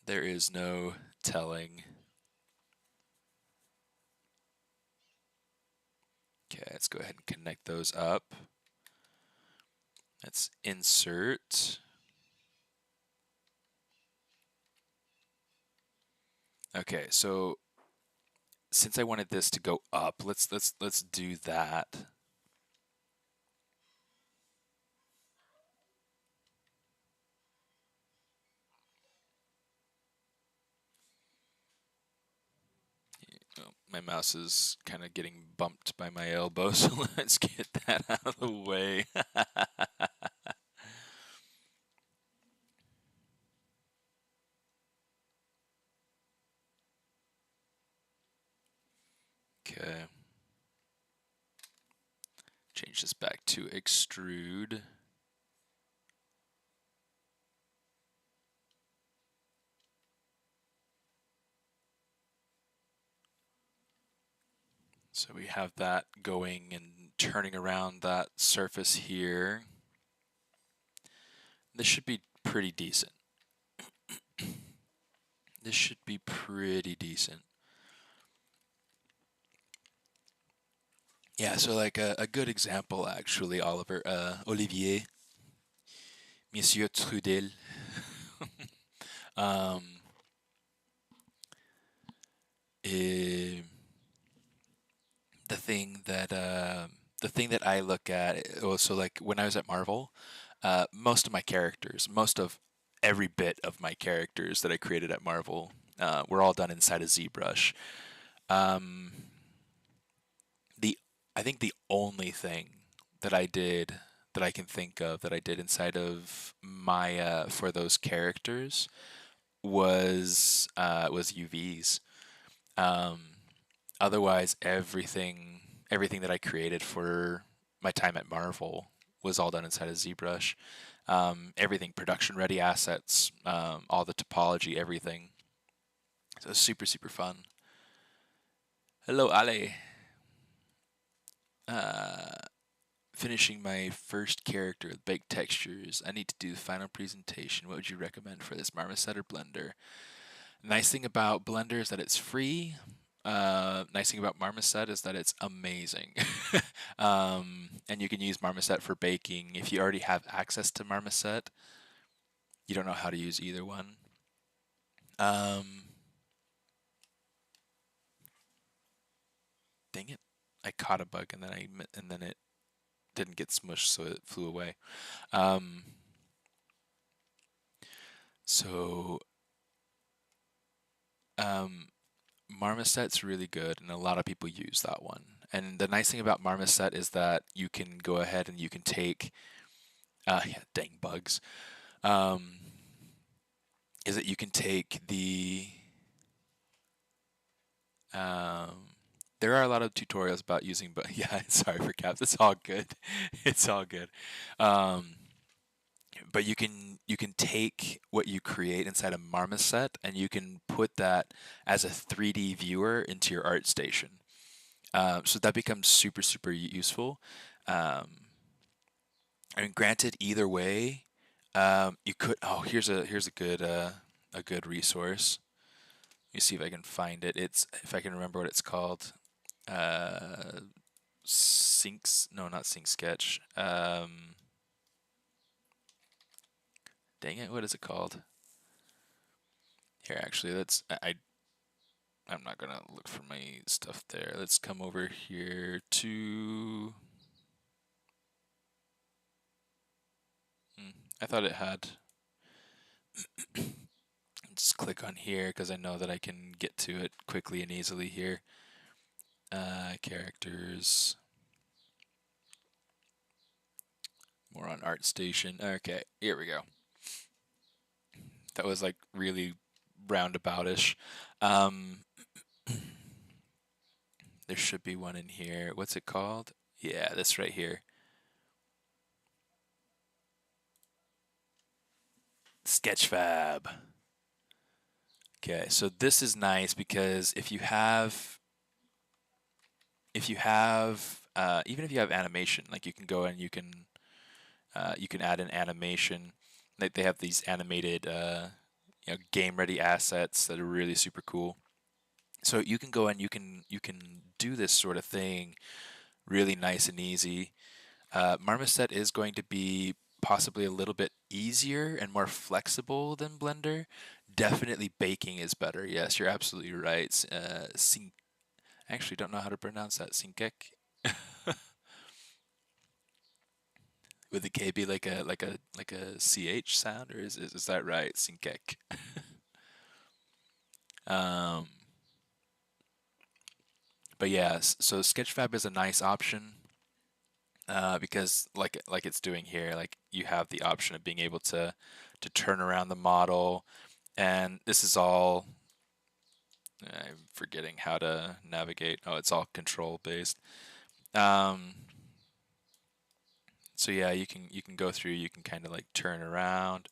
Speaker 1: There is no telling. Okay, let's go ahead and connect those up. Let's insert. Okay, so since I wanted this to go up, let's do that. Oh, my mouse is kind of getting bumped by my elbow, so let's get that out of the way. Okay. Change this back to extrude. So we have that going and turning around that surface here. This should be pretty decent. This should be pretty decent. Yeah, so like a good example, actually, Olivier, Monsieur Trudel. eh, the thing that I look at, so like when I was at Marvel, most of my characters, most of every bit of my characters that I created at Marvel, were all done inside of ZBrush. Um, the I think the only thing that I did that I can think of that I did inside of Maya for those characters was UVs. Um, Otherwise, everything that I created for my time at Marvel was all done inside of ZBrush. Everything production ready assets, all the topology, everything. So it was super super fun. Hello, Ale. Uh, Finishing my first character with baked textures. I need to do the final presentation. What would you recommend for this, Marmoset or Blender? Nice thing about Blender is that it's free. Nice thing about Marmoset is that it's amazing. And you can use Marmoset for baking. If you already have access to Marmoset, you don't know how to use either one. Um, Dang it! I caught a bug and then it didn't get smushed, so it flew away. Um, so um, Marmoset's really good, and a lot of people use that one. And the nice thing about Marmoset is that you can go ahead and you can take, yeah, dang bugs, um, is that you can take um, there are a lot of tutorials about using, but yeah, sorry for caps. It's all good. It's all good. Um, but you can take what you create inside a Marmoset and you can put that as a 3D viewer into your ArtStation. So that becomes super super useful. Um, I mean, granted, either way, you could. Oh, here's a good resource. Let me see if I can find it. It's if I can remember what it's called. Uh, Syncs? No, not Sync Sketch. Dang it, what is it called? Here, actually, I'm not gonna look for my stuff there. Let's come over here to. I thought it had. Just click on here because I know that I can get to it quickly and easily here. Characters. More on ArtStation. Okay, here we go. That was like really roundaboutish. Um, there should be one in here. What's it called? Yeah, this right here. Sketchfab. Okay, so this is nice because even if you have animation, like you can go and you can add an animation. Like they have these animated game ready assets that are really super cool. So you can go and you can do this sort of thing really nice and easy. Marmoset is going to be possibly a little bit easier and more flexible than Blender. Definitely baking is better. Yes, you're absolutely right. I actually don't know how to pronounce that. Synkek. Would the K be like a CH sound, or is that right? Synkek. um, but yeah, so Sketchfab is a nice option because like it's doing here, like you have the option of being able to turn around the model, and this is all. I'm forgetting how to navigate. Oh, it's all control based. Um, so yeah, you can go through. You can kind of like turn around.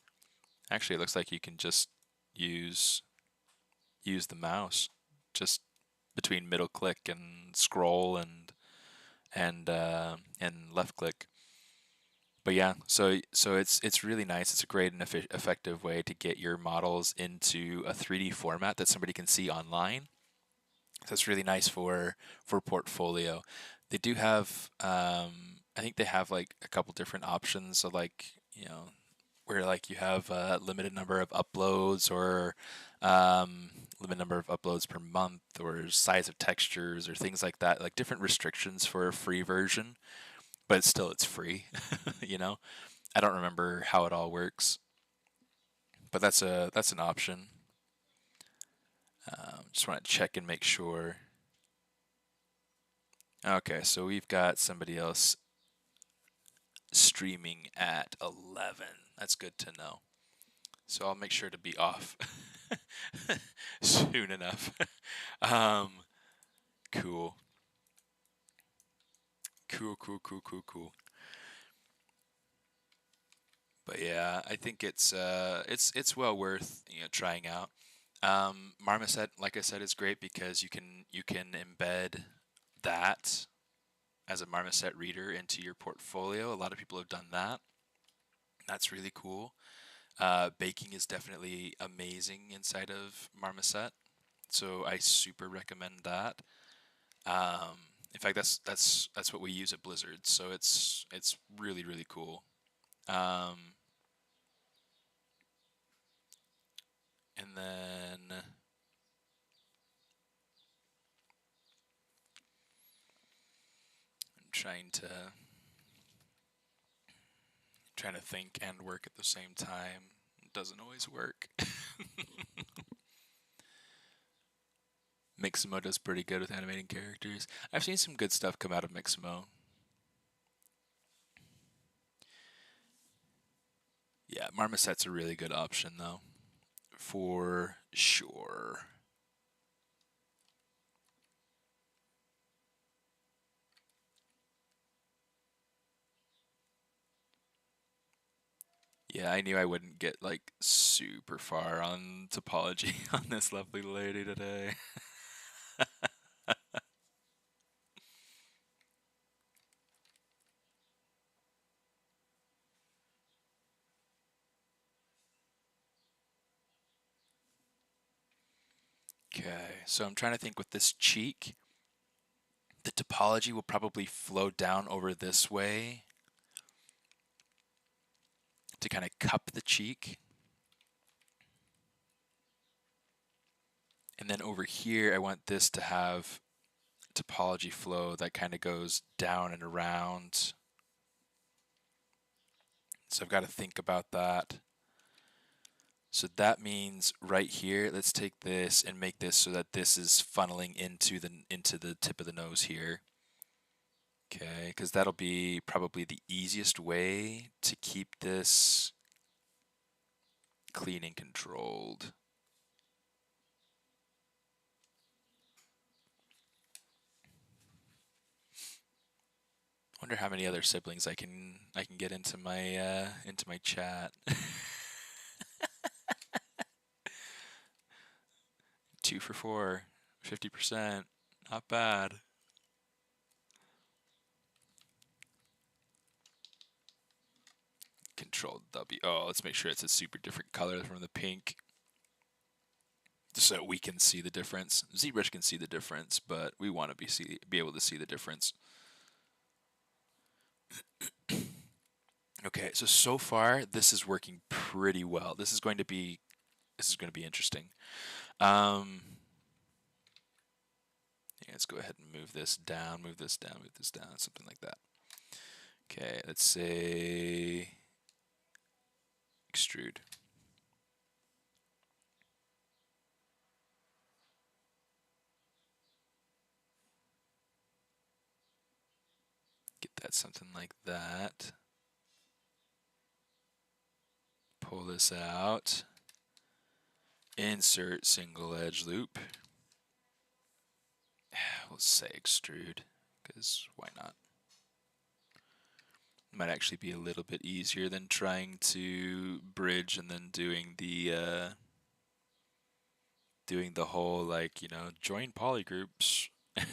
Speaker 1: Actually, it looks like you can just use use the mouse just between middle click and scroll and left click. But yeah, so it's really nice. It's a great and effective way to get your models into a 3D format that somebody can see online. So it's really nice for portfolio. They do have I think they have like a couple different options. So like where like you have a limited number of uploads or limited number of uploads per month or size of textures or things like that, like different restrictions for a free version, but still it's free. you know, I don't remember how it all works, but that's an option. Just want to check and make sure. Okay, so we've got somebody else streaming at 11. That's good to know. So I'll make sure to be off soon enough. um, cool. Cool, cool, cool, cool, cool. But yeah, I think it's well worth trying out. Marmoset, like I said, is great because you can embed that as a Marmoset reader into your portfolio. A lot of people have done that. That's really cool. Baking is definitely amazing inside of Marmoset, so I super recommend that. Um, in fact, that's what we use at Blizzard, so it's really really cool. Um, and then trying to think and work at the same time. It doesn't always work. Mixamo does pretty good with animating characters. I've seen some good stuff come out of Mixamo. Yeah, Marmoset's a really good option though. For sure. Yeah, I knew I wouldn't get like super far on topology on this lovely lady today. Okay, so I'm trying to think with this cheek, the topology will probably flow down over this way to kind of cup the cheek. And then over here, I want this to have topology flow that kind of goes down and around. So I've got to think about that. So that means right here, let's take this and make this so that this is funneling into the tip of the nose here. Okay, because that'll be probably the easiest way to keep this clean and controlled. Wonder how many other siblings I can get into my chat. 2 for 4, 50%, not bad. Control W. Oh, let's make sure it's a super different color from the pink, so we can see the difference. ZBrush can see the difference, but we want to be able to see the difference. Okay, so far this is working pretty well. This is going to be interesting. Yeah, let's go ahead and move this down, move this down, move this down, something like that. Okay, let's say extrude. Get that something like that. Pull this out. Insert single edge loop. Let's say extrude, because why not? Might actually be a little bit easier than trying to bridge and then doing the whole, like, join polygroups. Okay,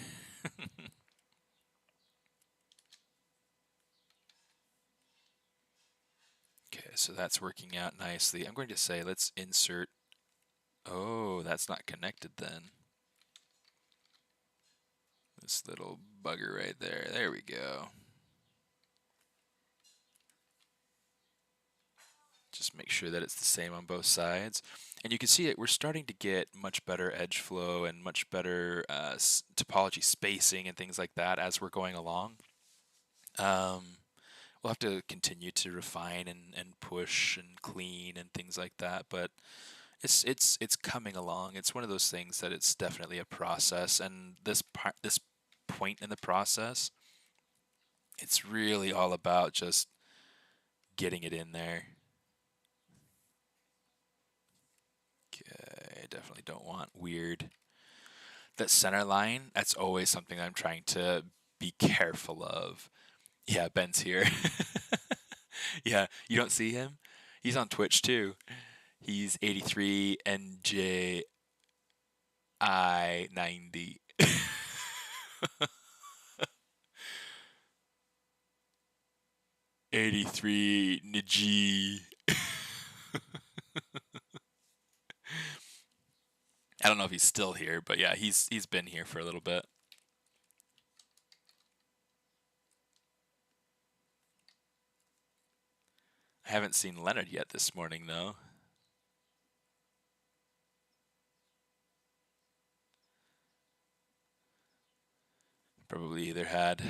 Speaker 1: so that's working out nicely. I'm going to say let's insert. Oh, that's not connected then. This little bugger right there. There we go. Just make sure that it's the same on both sides. And you can see it, we're starting to get much better edge flow and much better topology spacing and things like that as we're going along. We'll have to continue to refine and push and clean and things like that, but it's coming along. It's one of those things that it's definitely a process, and this point in the process, it's really all about just getting it in there. Okay, I definitely don't want weird. That center line, that's always something I'm trying to be careful of. Yeah, Ben's here. Yeah, you don't see him? He's on Twitch too. He's 83 NJI 90. 83 Niji. I don't know if he's still here, but yeah, he's been here for a little bit. I haven't seen Leonard yet this morning though. Probably either had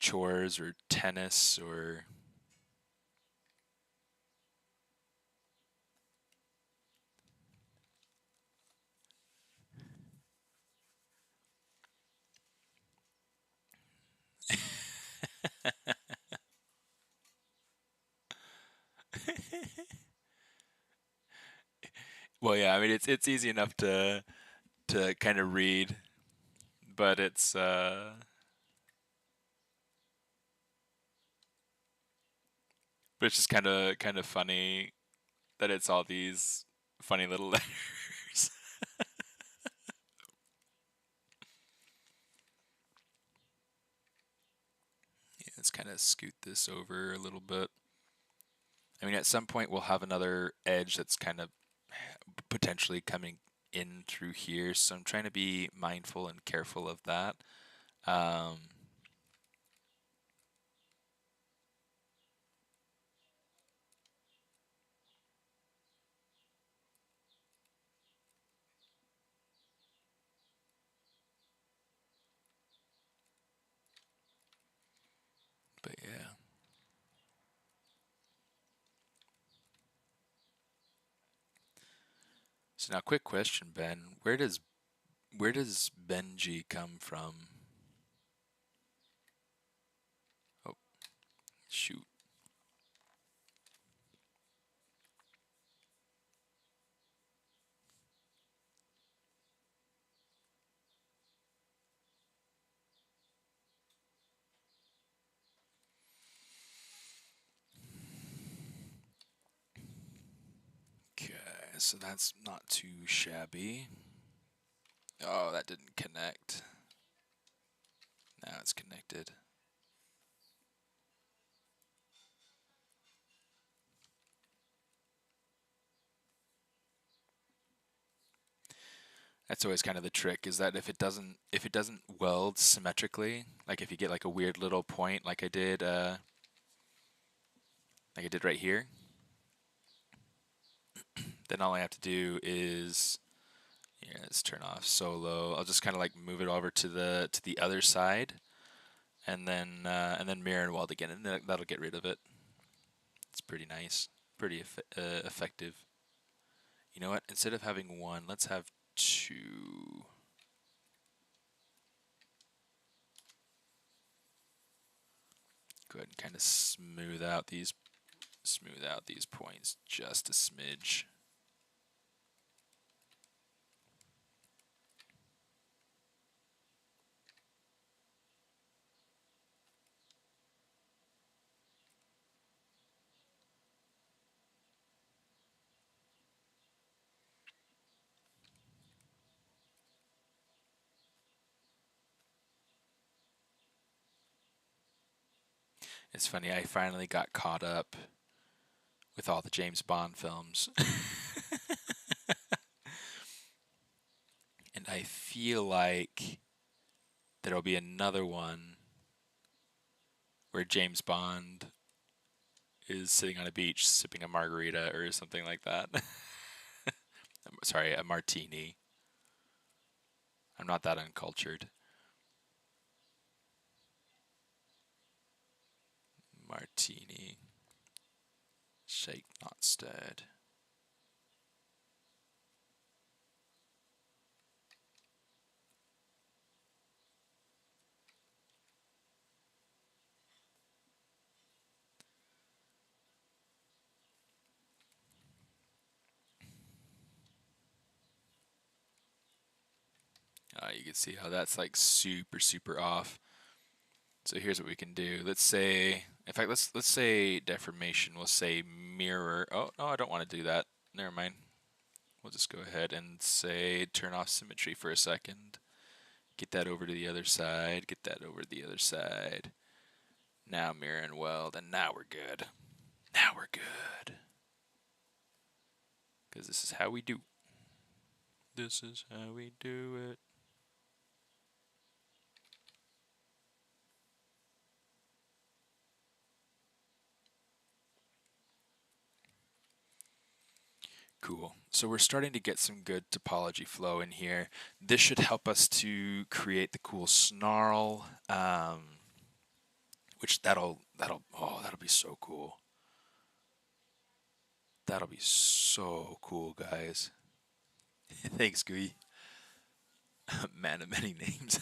Speaker 1: chores or tennis or well, yeah, I mean it's easy enough to kind of read, but it's just kind of funny that it's all these funny little letters. Yeah, let's kind of scoot this over a little bit. I mean, at some point we'll have another edge that's kind of potentially coming in through here, so I'm trying to be mindful and careful of that. Um, but yeah. So now, quick question, Ben. Where does Benji come from? Oh, shoot. Okay, so that's not too shabby. Oh, that didn't connect. Now it's connected. That's always kind of the trick, is that if it doesn't weld symmetrically, like if you get like a weird little point like I did right here, then all I have to do is, yeah, let's turn off solo. I'll just kind of like move it over to the other side, and then mirror and weld again, and that'll get rid of it. It's pretty nice, pretty effective. You know what? Instead of having one, let's have two. Go ahead and kind of smooth out these points just a smidge. It's funny, I finally got caught up with all the James Bond films. And I feel like there'll be another one where James Bond is sitting on a beach sipping a margarita or something like that. Sorry, a martini. I'm not that uncultured. Martini. Shake, not stirred. You can see how that's like super, super off. So here's what we can do. Let's say, in fact, let's say deformation. We'll say mirror. Oh no, I don't want to do that. Never mind. We'll just go ahead and say turn off symmetry for a second. Get that over to the other side. Get that over to the other side. Now mirror and weld, and now we're good. Now we're good. Because this is how we do. This is how we do it. Cool. So we're starting to get some good topology flow in here. This should help us to create the cool snarl. which that'll be so cool. That'll be so cool, guys. Thanks, Gui. Man of many names.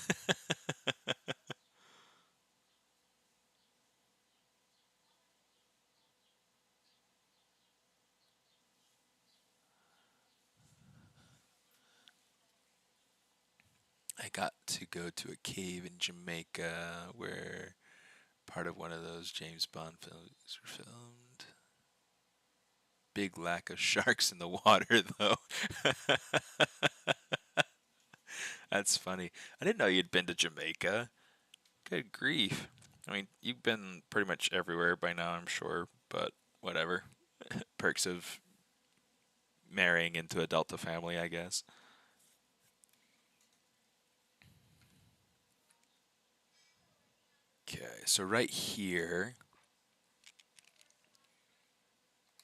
Speaker 1: I got to go to a cave in Jamaica where part of one of those James Bond films were filmed. Big lack of sharks in the water, though. That's funny. I didn't know you'd been to Jamaica. Good grief. I mean, you've been pretty much everywhere by now, I'm sure, but whatever. Perks of marrying into a Delta family, I guess. Okay, so right here,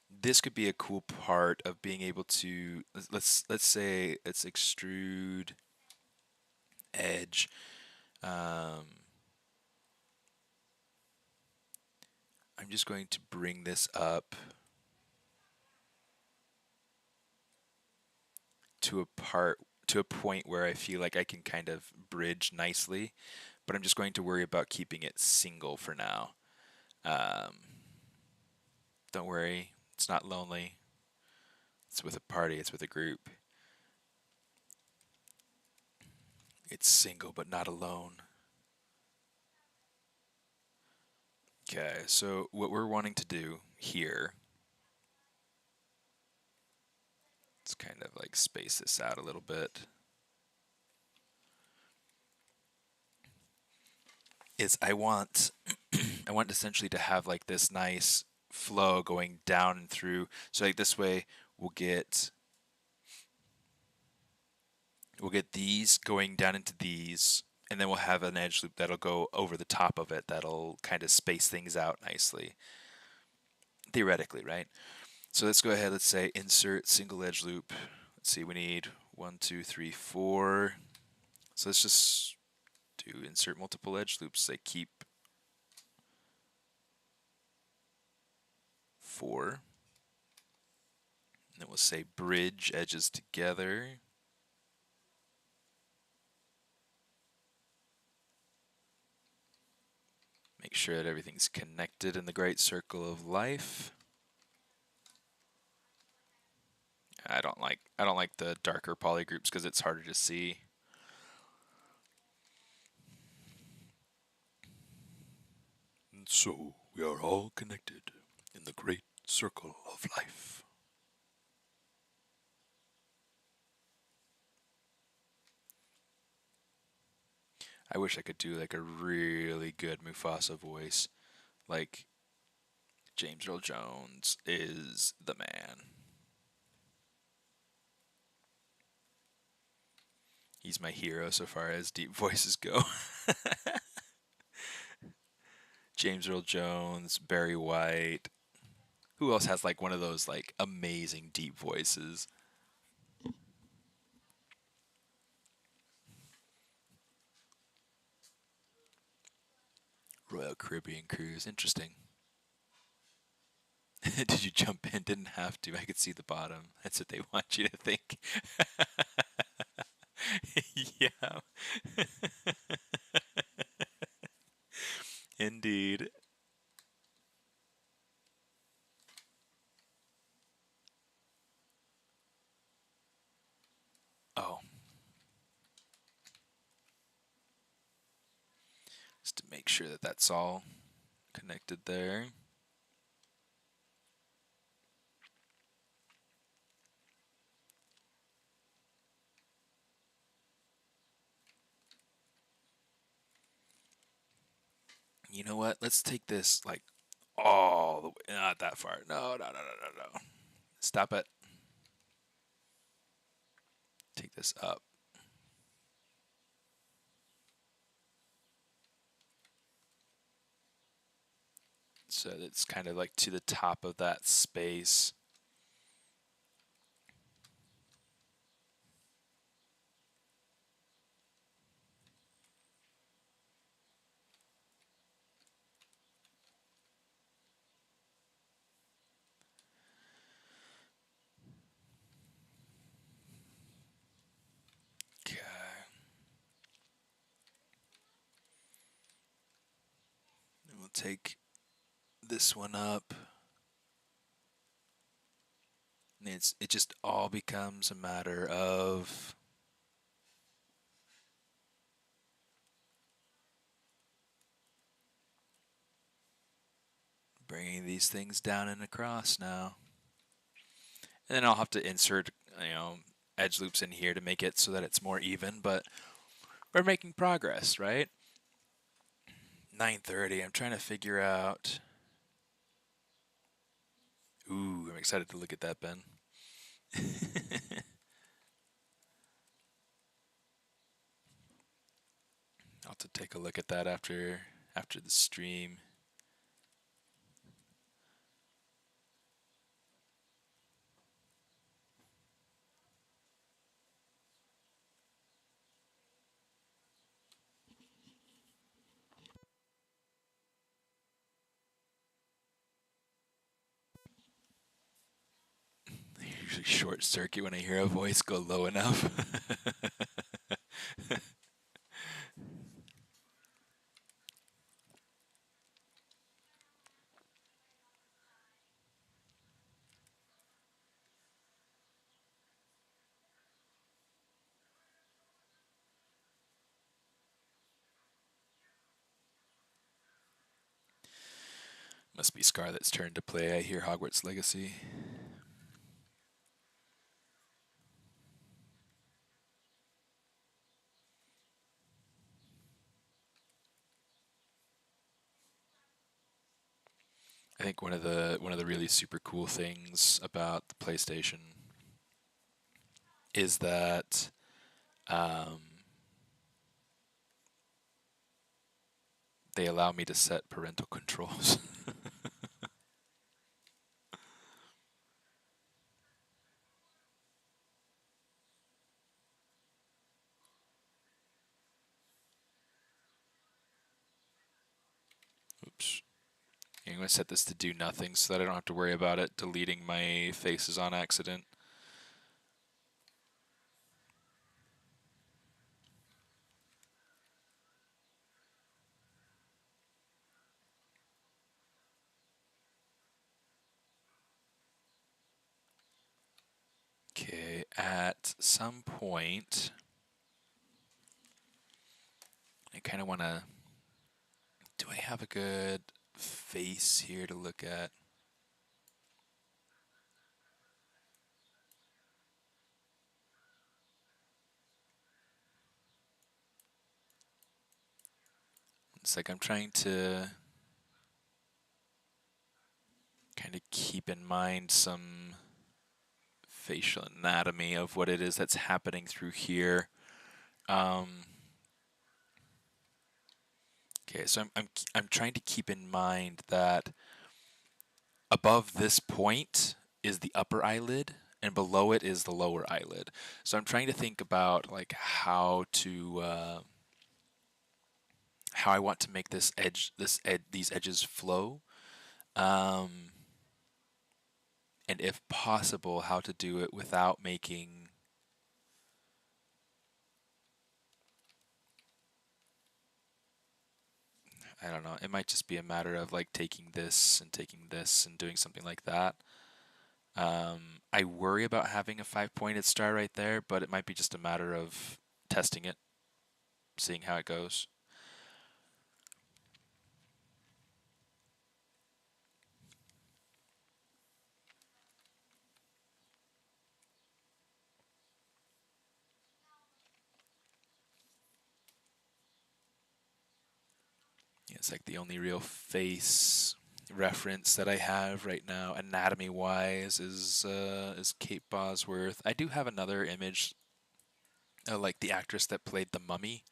Speaker 1: this could be a cool part of being able to let's say it's extrude edge. I'm just going to bring this up to a point where I feel like I can kind of bridge nicely, but I'm just going to worry about keeping it single for now. Um, don't worry, it's not lonely. It's with a party, it's with a group. It's single but not alone. Okay, so what we're wanting to do here, let's kind of like space this out a little bit, is I want I want essentially to have like this nice flow going down and through. So like this way we'll get these going down into these, and then we'll have an edge loop that'll go over the top of it that'll kind of space things out nicely. Theoretically, right? So let's go ahead, let's say insert single edge loop. Let's see, we need 1, 2, 3, 4. So let's just do insert multiple edge loops. Say keep 4. And then we'll say bridge edges together. Make sure that everything's connected in the great circle of life. I don't like the darker poly groups because it's harder to see. And so we are all connected in the great circle of life. I wish I could do like a really good Mufasa voice. Like James Earl Jones is the man. He's my hero so far as deep voices go. James Earl Jones, Barry White. Who else has like one of those like amazing deep voices? Royal Caribbean Cruise, interesting. Did you jump in? Didn't have to. I could see the bottom. That's what they want you to think. Yeah. Indeed. Oh, just to make sure that that's all connected there. You know what? Let's take this like all the way. Not that far. No, no, no, no, no, no. Stop it. Take this up. So it's kind of like to the top of that space. I'll take this one up. And it just all becomes a matter of bringing these things down and across now. And then I'll have to insert, edge loops in here to make it so that it's more even, but we're making progress, right? 9:30, I'm trying to figure out. Ooh, I'm excited to look at that, Ben. I'll have to take a look at that after the stream. I usually short circuit when I hear a voice go low enough. Must be Scarlett's turn to play. I hear Hogwarts Legacy. I think one of the really super cool things about the PlayStation is that they allow me to set parental controls. Oops. I'm going to set this to do nothing so that I don't have to worry about it deleting my faces on accident. Okay, at some point, I kind of want to. Do I have a good face here to look at? It's like I'm trying to kind of keep in mind some facial anatomy of what it is that's happening through here. Okay, so I'm trying to keep in mind that above this point is the upper eyelid and below it is the lower eyelid. So I'm trying to think about like how I want to make these edges flow, and if possible, how to do it without making. I don't know. It might just be a matter of like taking this and doing something like that. I worry about having a 5-pointed star right there, but it might be just a matter of testing it, seeing how it goes. Yeah, it's like the only real face reference that I have right now, anatomy-wise, is Kate Bosworth. I do have another image, like the actress that played the Mummy,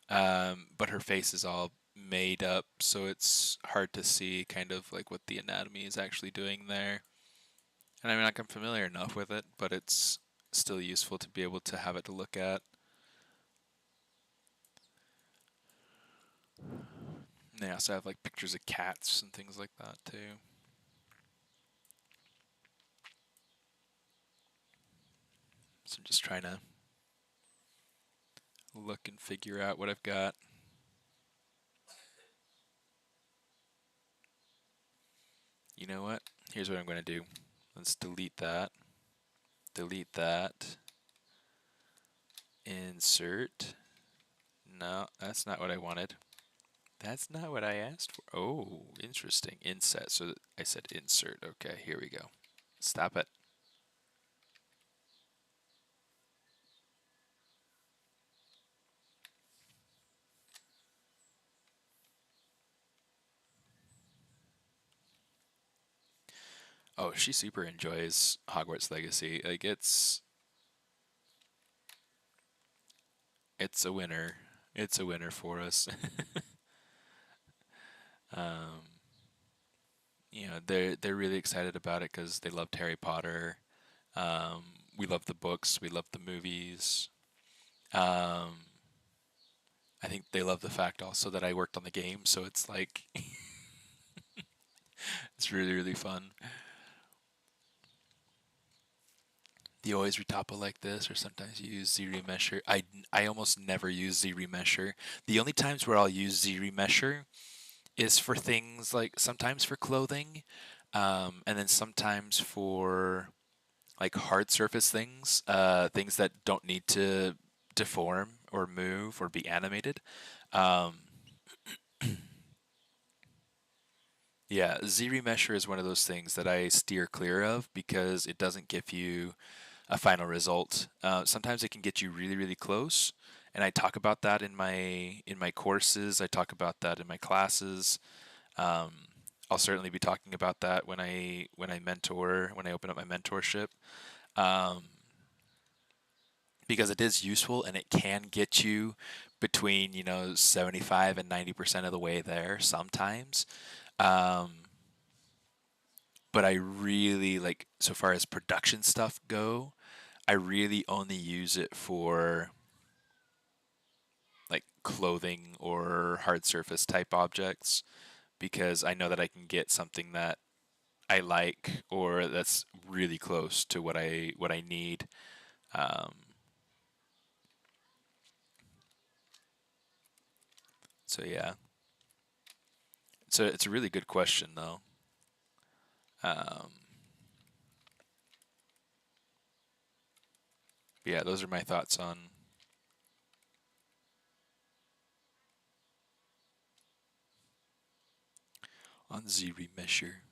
Speaker 1: but her face is all made up, so it's hard to see kind of like what the anatomy is actually doing there. And I mean, like, I'm familiar enough with it, but it's still useful to be able to have it to look at. And they also have like pictures of cats and things like that too. So I'm just trying to look and figure out what I've got. You know what? Here's what I'm going to do. Let's delete that. Delete that. Insert. No, that's not what I wanted. That's not what I asked for. Oh, interesting. Inset. So I said insert. Okay, here we go. Stop it. Oh, she super enjoys Hogwarts Legacy. Like it's a winner. It's a winner for us. um, they're really excited about it because they loved Harry Potter. Um, we love the books. We love the movies. Um, I think they love the fact also that I worked on the game, so it's like it's really really fun. Do you always retopple like this, or sometimes you use ZRemesher? I almost never use ZRemesher. The only times where I'll use ZRemesher is for things like sometimes for clothing, and then sometimes for like hard surface things, things that don't need to deform or move or be animated. Um, yeah, ZRemesher is one of those things that I steer clear of because it doesn't give you a final result. Sometimes it can get you really, really close, and I talk about that in my courses. I talk about that in my classes. Um, I'll certainly be talking about that when I mentor, when I open up my mentorship, um, because it is useful and it can get you between 75 and 90% of the way there sometimes. Um, but I really like, so far as production stuff go, I really only use it for like clothing or hard surface type objects because I know that I can get something that I like or that's really close to what I need. Um, so yeah, so it's a really good question though. Um, yeah, those are my thoughts on Z remesher.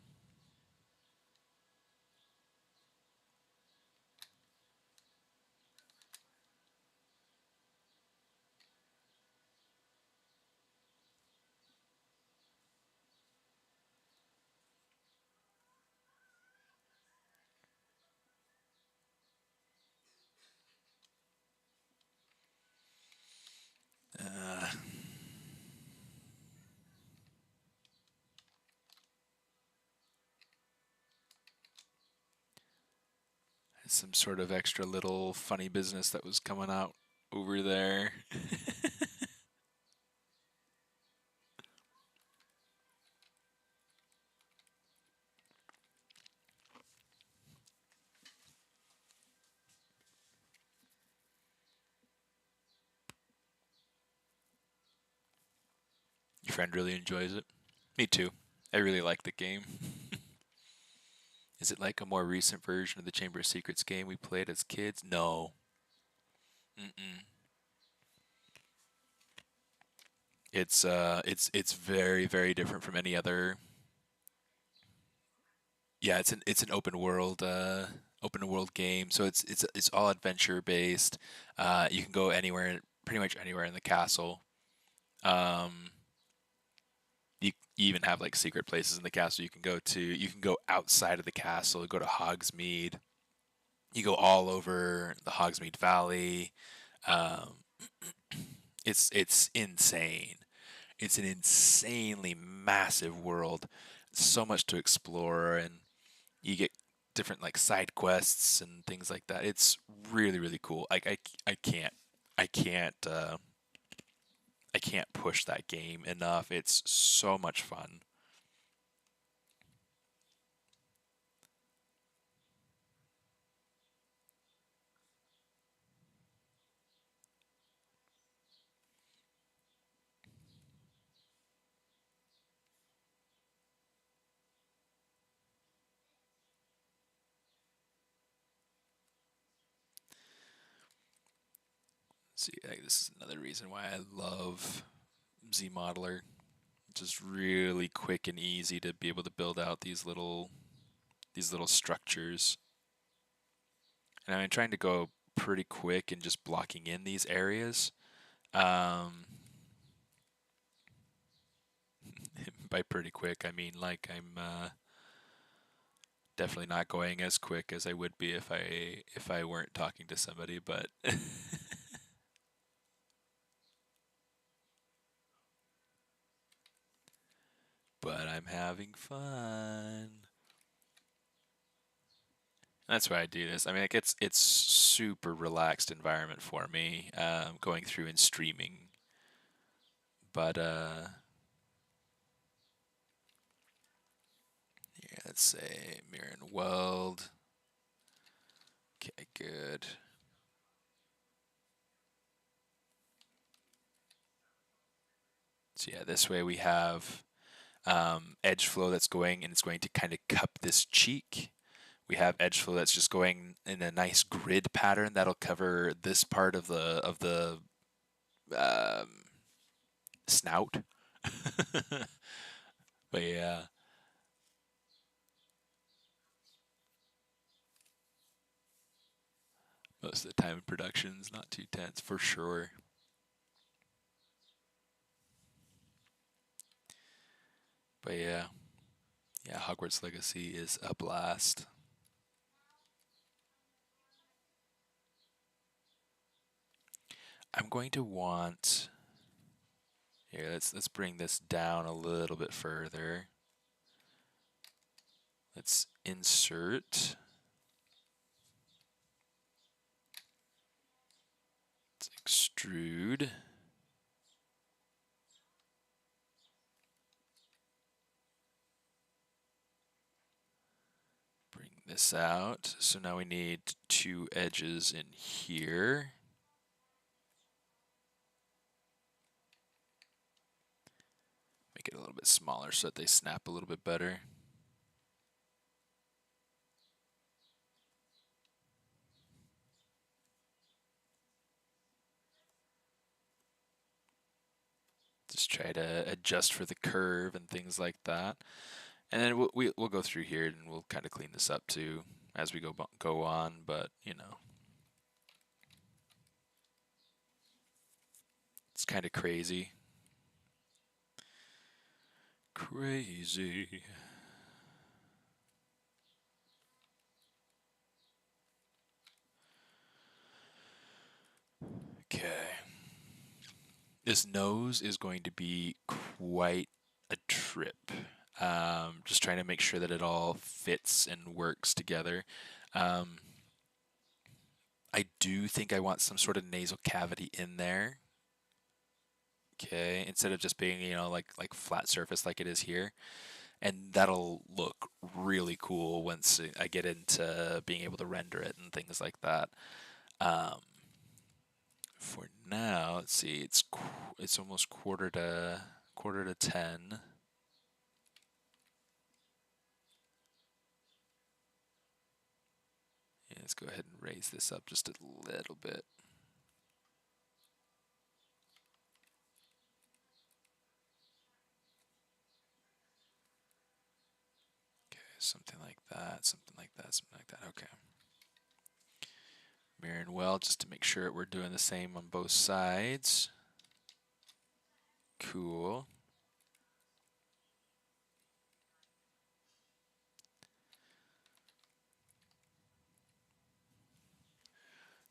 Speaker 1: Uh, some sort of extra little funny business that was coming out over there. Your friend really enjoys it. Me too. I really like the game. Is it like a more recent version of the Chamber of Secrets game we played as kids? No. Mm-mm. It's very very different from any other. Yeah, it's an open world game. So it's all adventure based. You can go anywhere, pretty much anywhere in the castle. Um, you even have like secret places in the castle you can go to. You can go outside of the castle, go to Hogsmeade. You go all over the Hogsmeade Valley. Um, it's insane. It's an insanely massive world. So much to explore, and you get different like side quests and things like that. It's really really cool. I can't I can't I can't push that game enough. It's so much fun. See, this is another reason why I love ZModeler. Just really quick and easy to be able to build out these little structures. And I'm trying to go pretty quick and just blocking in these areas. By pretty quick, I mean like I'm definitely not going as quick as I would be if I weren't talking to somebody, but but I'm having fun. That's why I do this. I mean, like it's super relaxed environment for me, going through and streaming. But yeah, let's say mirror and weld. Okay, good. So yeah, this way we have edge flow that's going and it's going to kind of cup this cheek. We have edge flow that's just going in a nice grid pattern that'll cover this part of the um, snout. But yeah, most of the time in production's not too tense for sure. But yeah, yeah, Hogwarts Legacy is a blast. I'm going to want here. Let's bring this down a little bit further. Let's insert. Let's extrude. Bring this out. So now we need two edges in here. Make it a little bit smaller so that they snap a little bit better. Just try to adjust for the curve and things like that. And then we'll go through here and we'll kind of clean this up too as we go on, but you know. It's kind of crazy. Crazy. Okay. This nose is going to be quite a trip. Just trying to make sure that it all fits and works together. I do think I want some sort of nasal cavity in there. Okay, instead of just being, you know, like flat surface like it is here. And that'll look really cool once I get into being able to render it and things like that. Um, for now, let's see, it's almost quarter to 10. Yeah, let's go ahead and raise this up just a little bit. Okay, something like that, something like that, something like that. Okay. Mirror and weld just to make sure we're doing the same on both sides. Cool.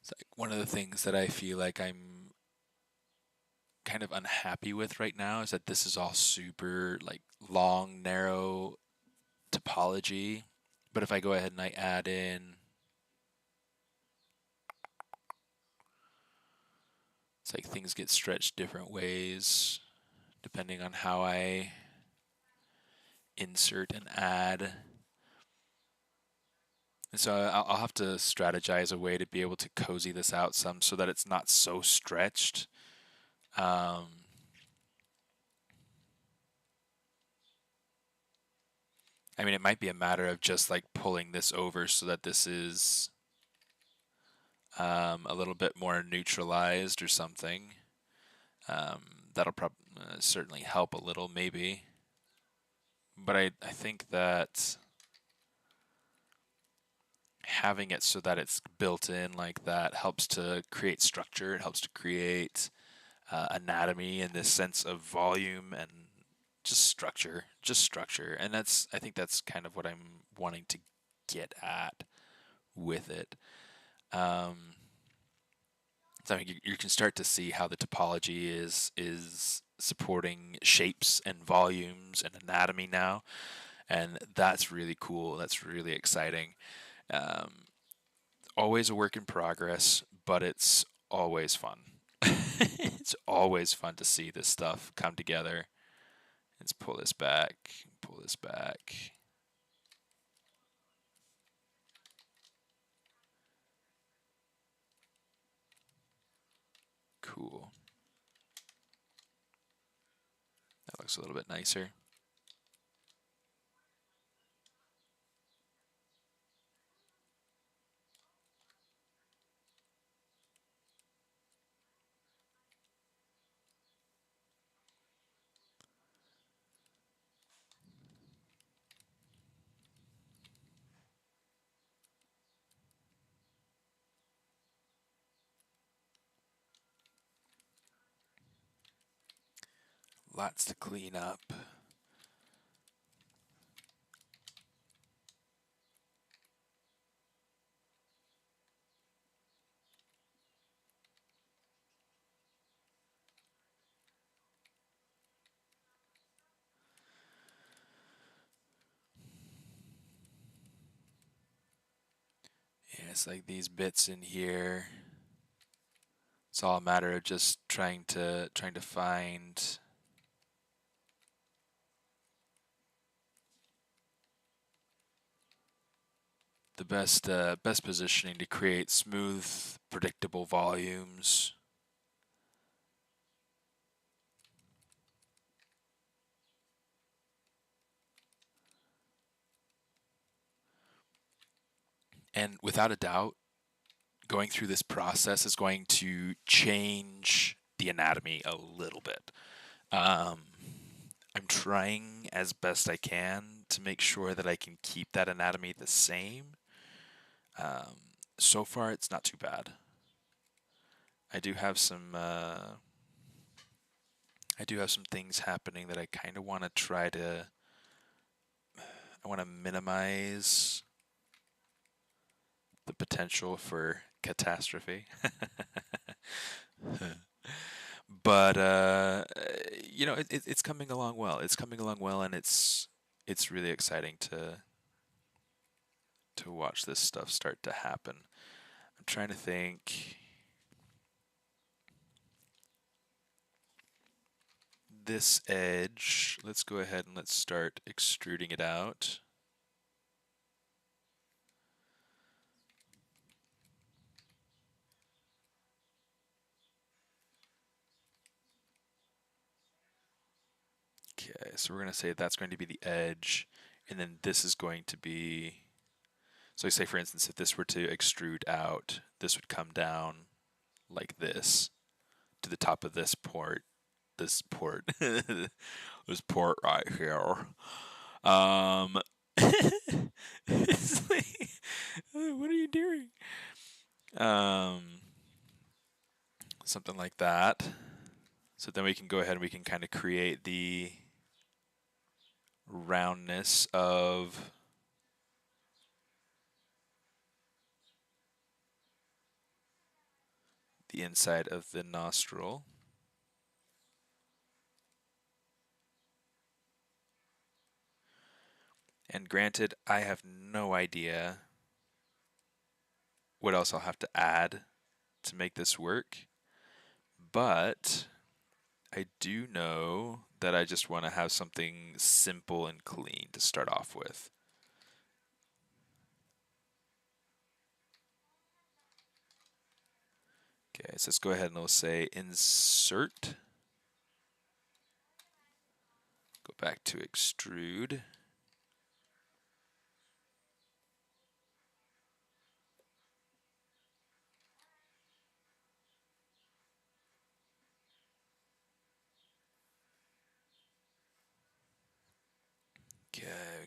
Speaker 1: It's like one of the things that I feel like I'm kind of unhappy with right now is that this is all super like long, narrow topology. But if I go ahead and I add in, it's like things get stretched different ways depending on how I insert and add. And so I'll have to strategize a way to be able to cozy this out some so that it's not so stretched. I mean, it might be a matter of just like pulling this over so that this is a little bit more neutralized or something. That'll certainly help a little, maybe. But I think that having it so that it's built in like that helps to create structure. It helps to create anatomy and this sense of volume and just structure. And I think that's kind of what I'm wanting to get at with it. So I mean, you can start to see how the topology is supporting shapes and volumes and anatomy now, and that's really cool. That's really exciting. Um, Always a work in progress, but it's always fun. It's always fun to see this stuff come together. Let's pull this back, pull this back. Cool. That looks a little bit nicer. Lots to clean up. Yeah, it's like these bits in here. It's all a matter of just trying to find the best positioning to create smooth, predictable volumes. And without a doubt, going through this process is going to change the anatomy a little bit. I'm trying as best I can to make sure that I can keep that anatomy the same. So far, it's not too bad. I do have some things happening that I kind of want to try to. I want to minimize the potential for catastrophe. But it's coming along well. It's coming along well, and it's really exciting to watch this stuff start to happen. I'm trying to think. This edge, let's go ahead and let's start extruding it out. Okay, so we're going to say that's going to be the edge, and then this is going to be, so say for instance, if this were to extrude out, this would come down like this to the top of this port, this port right here. It's like, what are you doing? Something like that. So then we can go ahead and we can kind of create the roundness of the inside of the nostril. And granted, I have no idea what else I'll have to add to make this work, but I do know that I just want to have something simple and clean to start off with. Okay, so let's go ahead and we'll say insert. Go back to extrude.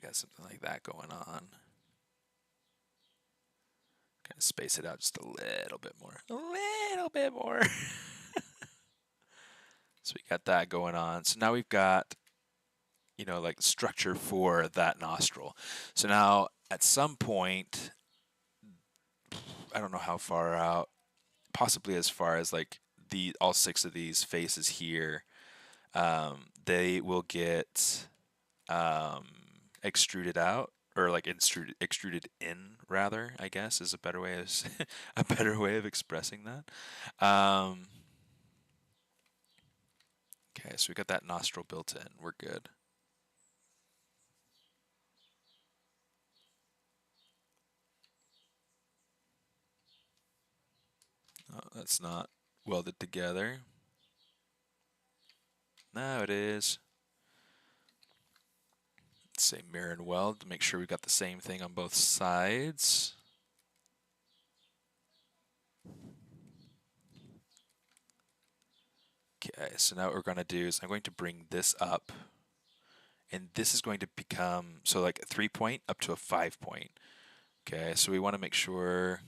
Speaker 1: we got something like that going on. Kind of space it out just a little bit more. A little bit more. So we got that going on. So now we've got, you know, like structure for that nostril. So now at some point, I don't know how far out, possibly as far as like all 6 of these faces here, they will get extruded out, or like extruded in, rather, I guess is a better way of a better way of expressing that. Okay, so we got that nostril built in. We're good. Oh, that's not welded together. Now it is. Let's say mirror and weld to make sure we got the same thing on both sides. Okay, so now what we're going to do is I'm going to bring this up, and this is going to become, so like a 3-point up to a 5-point. Okay, so we want to make sure,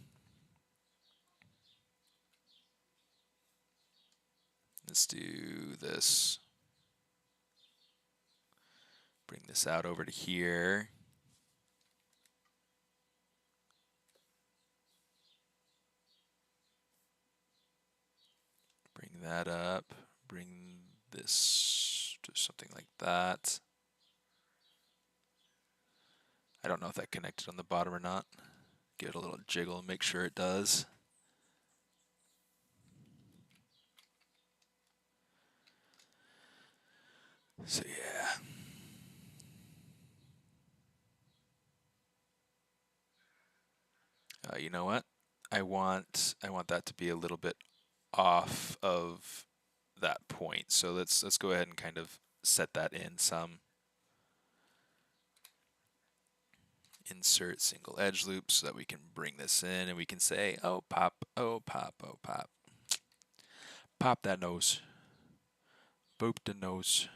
Speaker 1: let's do this. Bring this out over to here. Bring that up. Bring this to something like that. I don't know if that connected on the bottom or not. Give it a little jiggle and make sure it does. So yeah. You know what? I want that to be a little bit off of that point. So let's go ahead and kind of set that in some. Insert single edge loop so that we can bring this in and we can say, oh pop, oh pop, oh pop. Pop that nose. Boop the nose.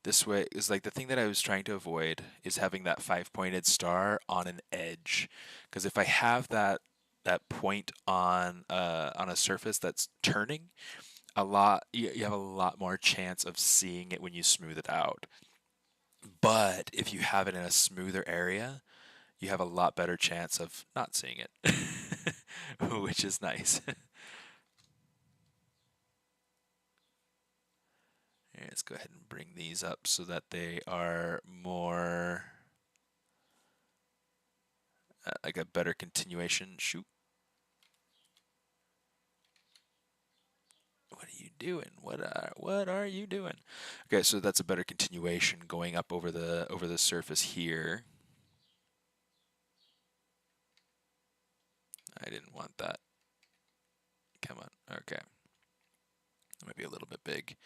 Speaker 1: This way is like the thing that I was trying to avoid is having that 5-pointed star on an edge, because if I have that point on a surface that's turning, you have a lot more chance of seeing it when you smooth it out. But if you have it in a smoother area, you have a lot better chance of not seeing it, which is nice. Let's go ahead and bring these up so that they are more like a better continuation. Shoot. What are you doing? What are you doing? Okay, so that's a better continuation going up over the surface here. I didn't want that. Come on. Okay. That might be a little bit big.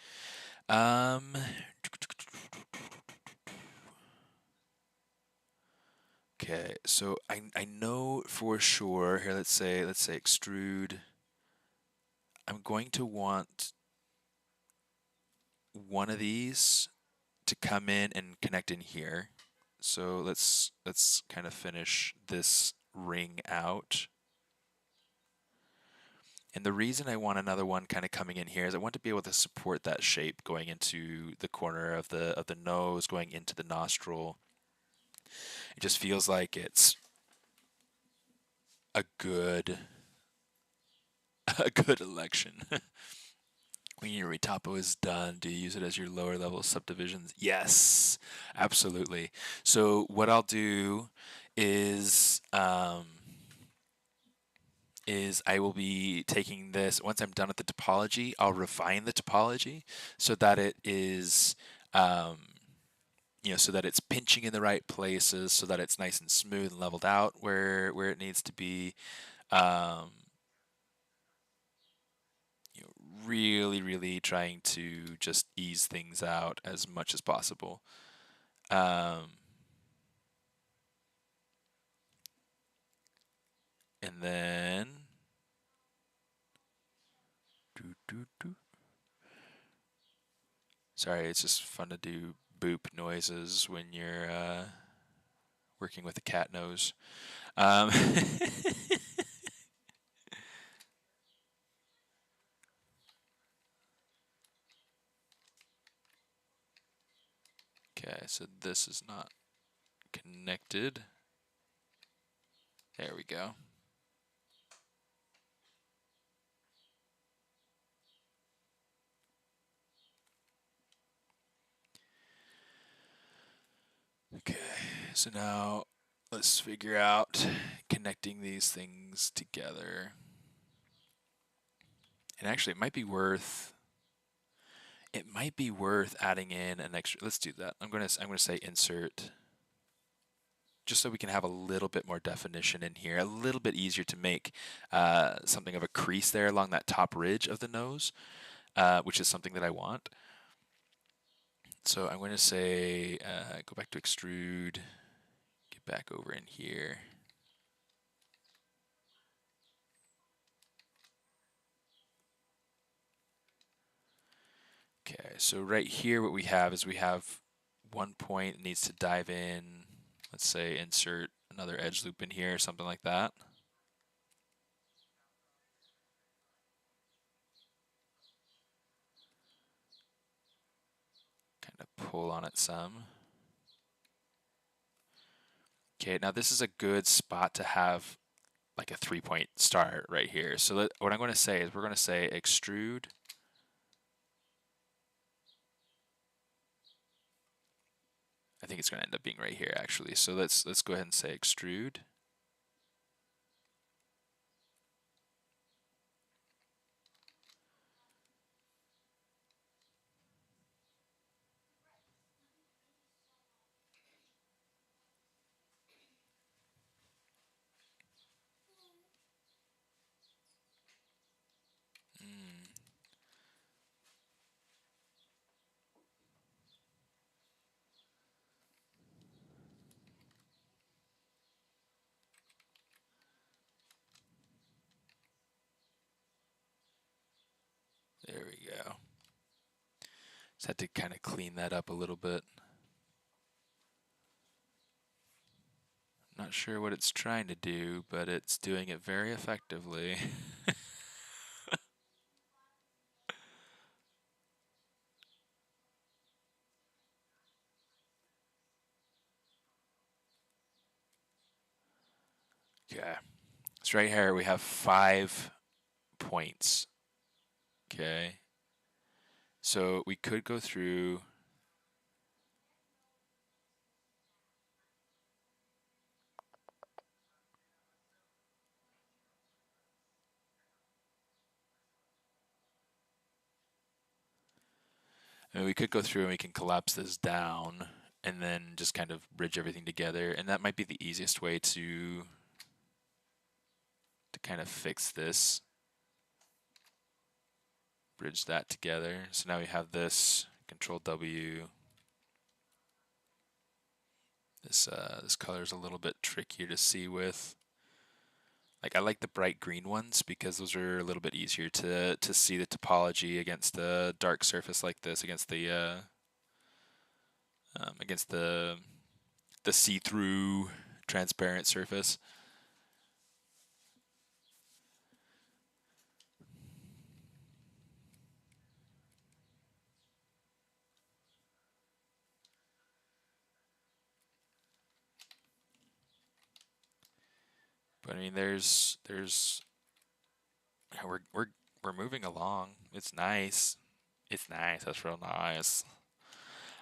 Speaker 1: Okay, so I know for sure here, let's say extrude. I'm going to want one of these to come in and connect in here. So let's kind of finish this ring out. And the reason I want another one kind of coming in here is I want to be able to support that shape going into the corner of the nose, going into the nostril. It just feels like it's a good election. When your retopo is done, do you use it as your lower level subdivisions? Yes, absolutely. So what I'll do is I will be taking this, once I'm done with the topology, I'll refine the topology so that it is, so that it's pinching in the right places, so that it's nice and smooth and leveled out where it needs to be. Really, really trying to just ease things out as much as possible. And then Sorry, it's just fun to do boop noises when you're working with a cat nose. Okay, so this is not connected. There we go. Okay, so now let's figure out connecting these things together. And actually, it might be worth adding in an extra. Let's do that. I'm gonna say insert, just so we can have a little bit more definition in here, a little bit easier to make something of a crease there along that top ridge of the nose, which is something that I want. So I'm going to say, go back to extrude, get back over in here. Okay, so right here what we have is we have one point that needs to dive in. Let's say insert another edge loop in here, something like that. Kind of pull on it some. Okay, now this is a good spot to have like a 3-point start right here. So what I'm going to say is we're going to say extrude. I think it's going to end up being right here actually. So let's go ahead and say extrude. There we go. Just had to kind of clean that up a little bit. Not sure what it's trying to do, but it's doing it very effectively. Okay. So right here we have 5 points. Okay. So we could go through. I mean, we could go through and we can collapse this down and then just kind of bridge everything together, and that might be the easiest way to kind of fix this. Bridge that together. So now we have this. Control W. This color is a little bit trickier to see with. Like, I like the bright green ones because those are a little bit easier to see the topology against a dark surface like this, against the see-through transparent surface. But I mean, we're moving along. It's nice. It's nice. That's real nice.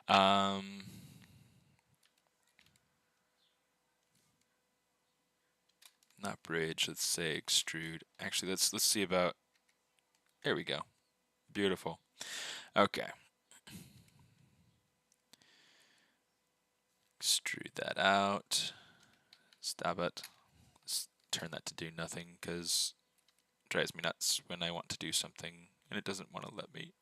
Speaker 1: Not bridge. Let's say extrude. Actually, let's see about. There we go. Beautiful. Okay. Extrude that out. Stab it. Let's turn that to do nothing because it drives me nuts when I want to do something and it doesn't want to let me.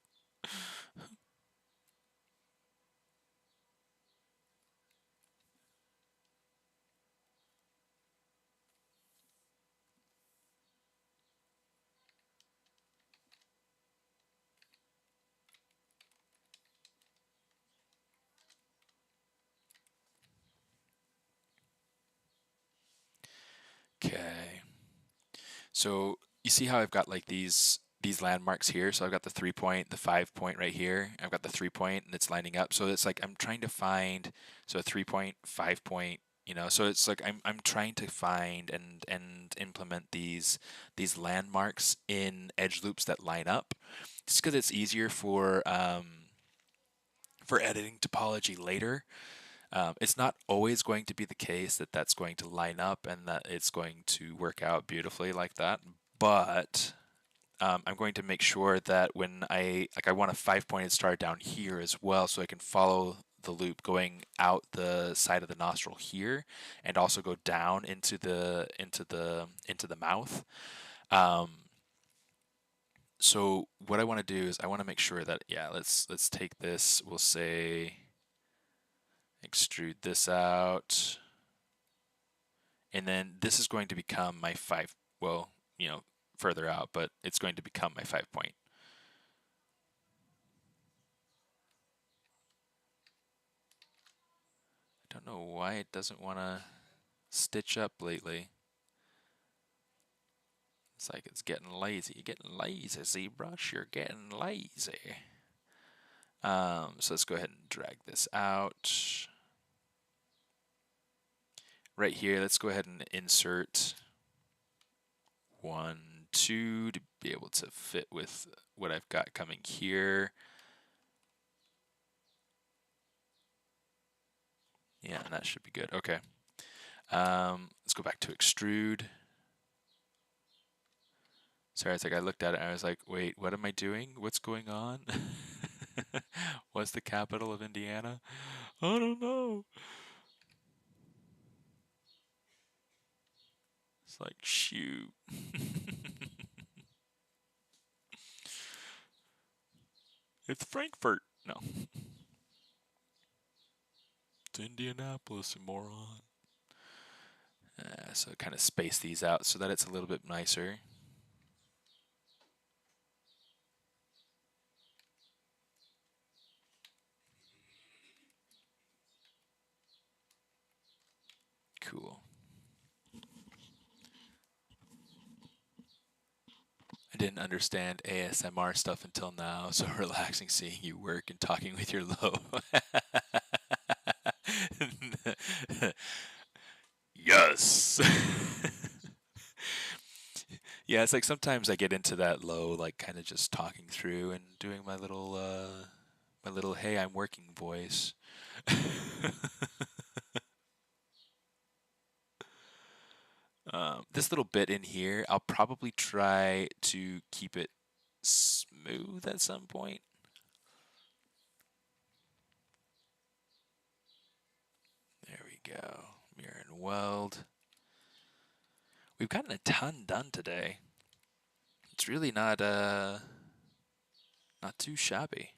Speaker 1: So you see how I've got like these landmarks here. So I've got the 3 point, the 5 point right here. I've got the 3 point and it's lining up. So it's like I'm trying to find, so a 3 point, 5 point, you know, so it's like I'm trying to find and implement these landmarks in edge loops that line up. Just because it's easier for editing topology later. It's not always going to be the case that that's going to line up and that it's going to work out beautifully like that, but I'm going to make sure that when I want a 5 pointed star down here as well, so I can follow the loop going out the side of the nostril here, and also go down into the mouth. Um, so what I want to do is I want to make sure that, yeah, let's take this. We'll say extrude this out, and then this is going to become my well, you know, further out, but it's going to become my 5 point. I don't know why it doesn't want to stitch up lately. It's like it's getting lazy. You're getting lazy, ZBrush. You're getting lazy. So let's go ahead and drag this out. Right here, let's go ahead and insert 1, 2 to be able to fit with what I've got coming here. Yeah, and that should be good. Okay. Let's go back to extrude. Sorry, it's like I looked at it and I was like, wait, what am I doing? What's going on? What's the capital of Indiana? I don't know. It's like, shoot. It's Frankfurt. No. It's Indianapolis, you moron. So kind of space these out so that it's a little bit nicer. Cool. I didn't understand ASMR stuff until now, so relaxing seeing you work and talking with your low. Yes. Yeah, it's like sometimes I get into that low, like kind of just talking through and doing my little hey, I'm working voice. This little bit in here, I'll probably try to keep it smooth at some point. There we go. Mirror and weld. We've gotten a ton done today. It's really not too shabby.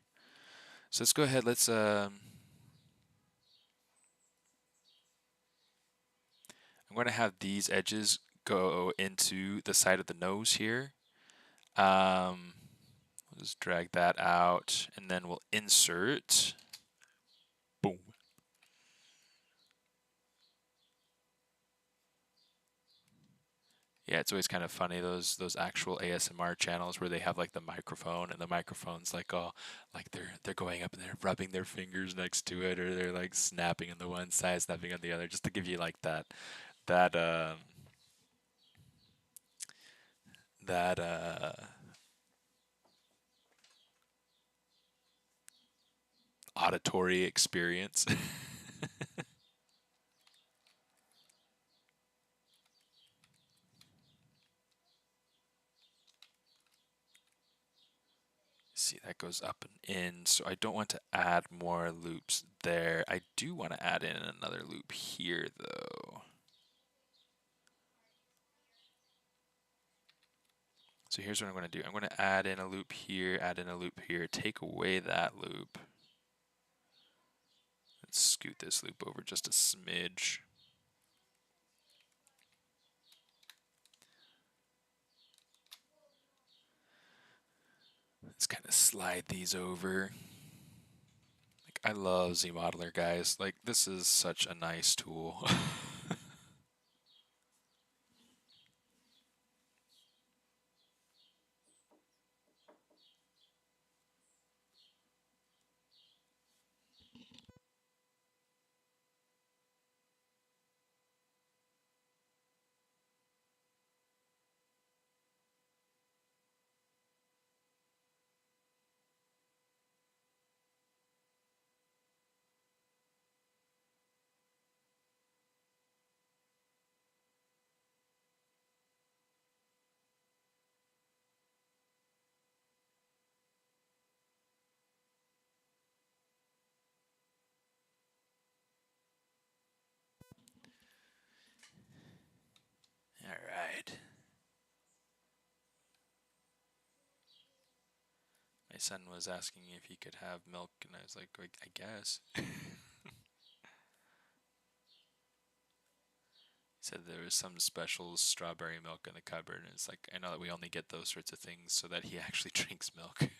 Speaker 1: So let's go ahead. I'm going to have these edges go into the side of the nose here. We'll just drag that out, and then we'll insert. Boom. Yeah, it's always kind of funny those actual ASMR channels where they have like the microphone and the microphone's like all like they're going up and they're rubbing their fingers next to it, or they're like snapping on the one side, snapping on the other, just to give you like that that auditory experience. See, that goes up and in, so I don't want to add more loops there. I do want to add in another loop here, though. So here's what I'm going to do. I'm going to add in a loop here, add in a loop here, take away that loop. Let's scoot this loop over just a smidge. Let's kind of slide these over. Like, I love ZModeler, guys. Like, this is such a nice tool. son was asking if he could have milk, and I was like, I guess. He said there was some special strawberry milk in the cupboard, and it's like, I know that we only get those sorts of things so that he actually drinks milk.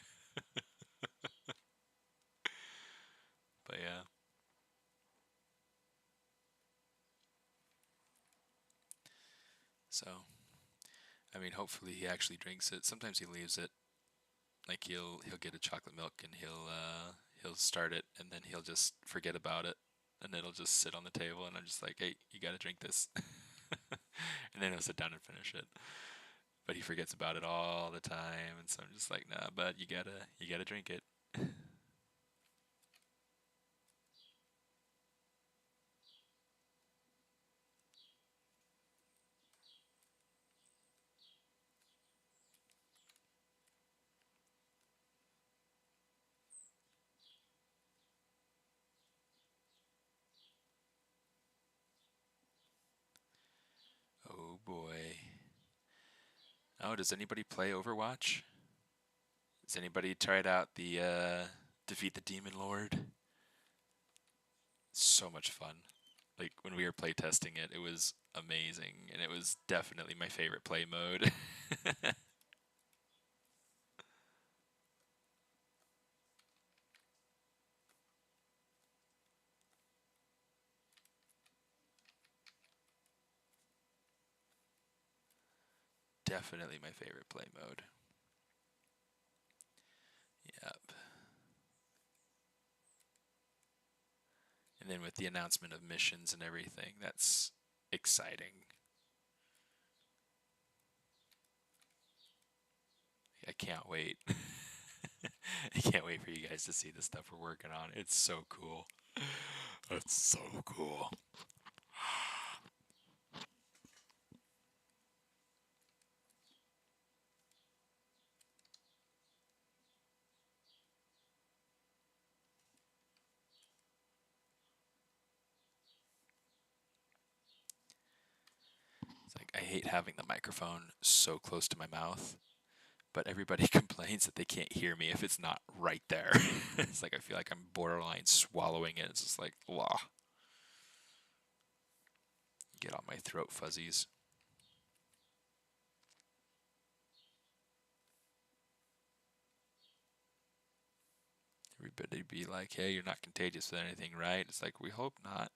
Speaker 1: But yeah. So, I mean, hopefully he actually drinks it. Sometimes he leaves it. Like he'll get a chocolate milk and he'll start it and then he'll just forget about it and it'll just sit on the table and I'm just like, hey, you gotta drink this, and then he'll sit down and finish it. But he forgets about it all the time, and so I'm just like, nah, but you gotta drink it. Oh boy. Oh, does anybody play Overwatch? Has anybody tried out the defeat the demon lord? So much fun. Like when we were playtesting it, it was amazing, and it was definitely my favorite play mode. Definitely my favorite play mode. Yep. And then with the announcement of missions and everything, that's exciting. I can't wait. I can't wait for you guys to see the stuff we're working on. It's so cool. It's so cool. It's like I hate having the microphone so close to my mouth, but everybody complains that they can't hear me if it's not right there. It's like I feel like I'm borderline swallowing it. It's just like, blah. Get all my throat fuzzies. Everybody be like, hey, you're not contagious with anything, right? It's like, we hope not.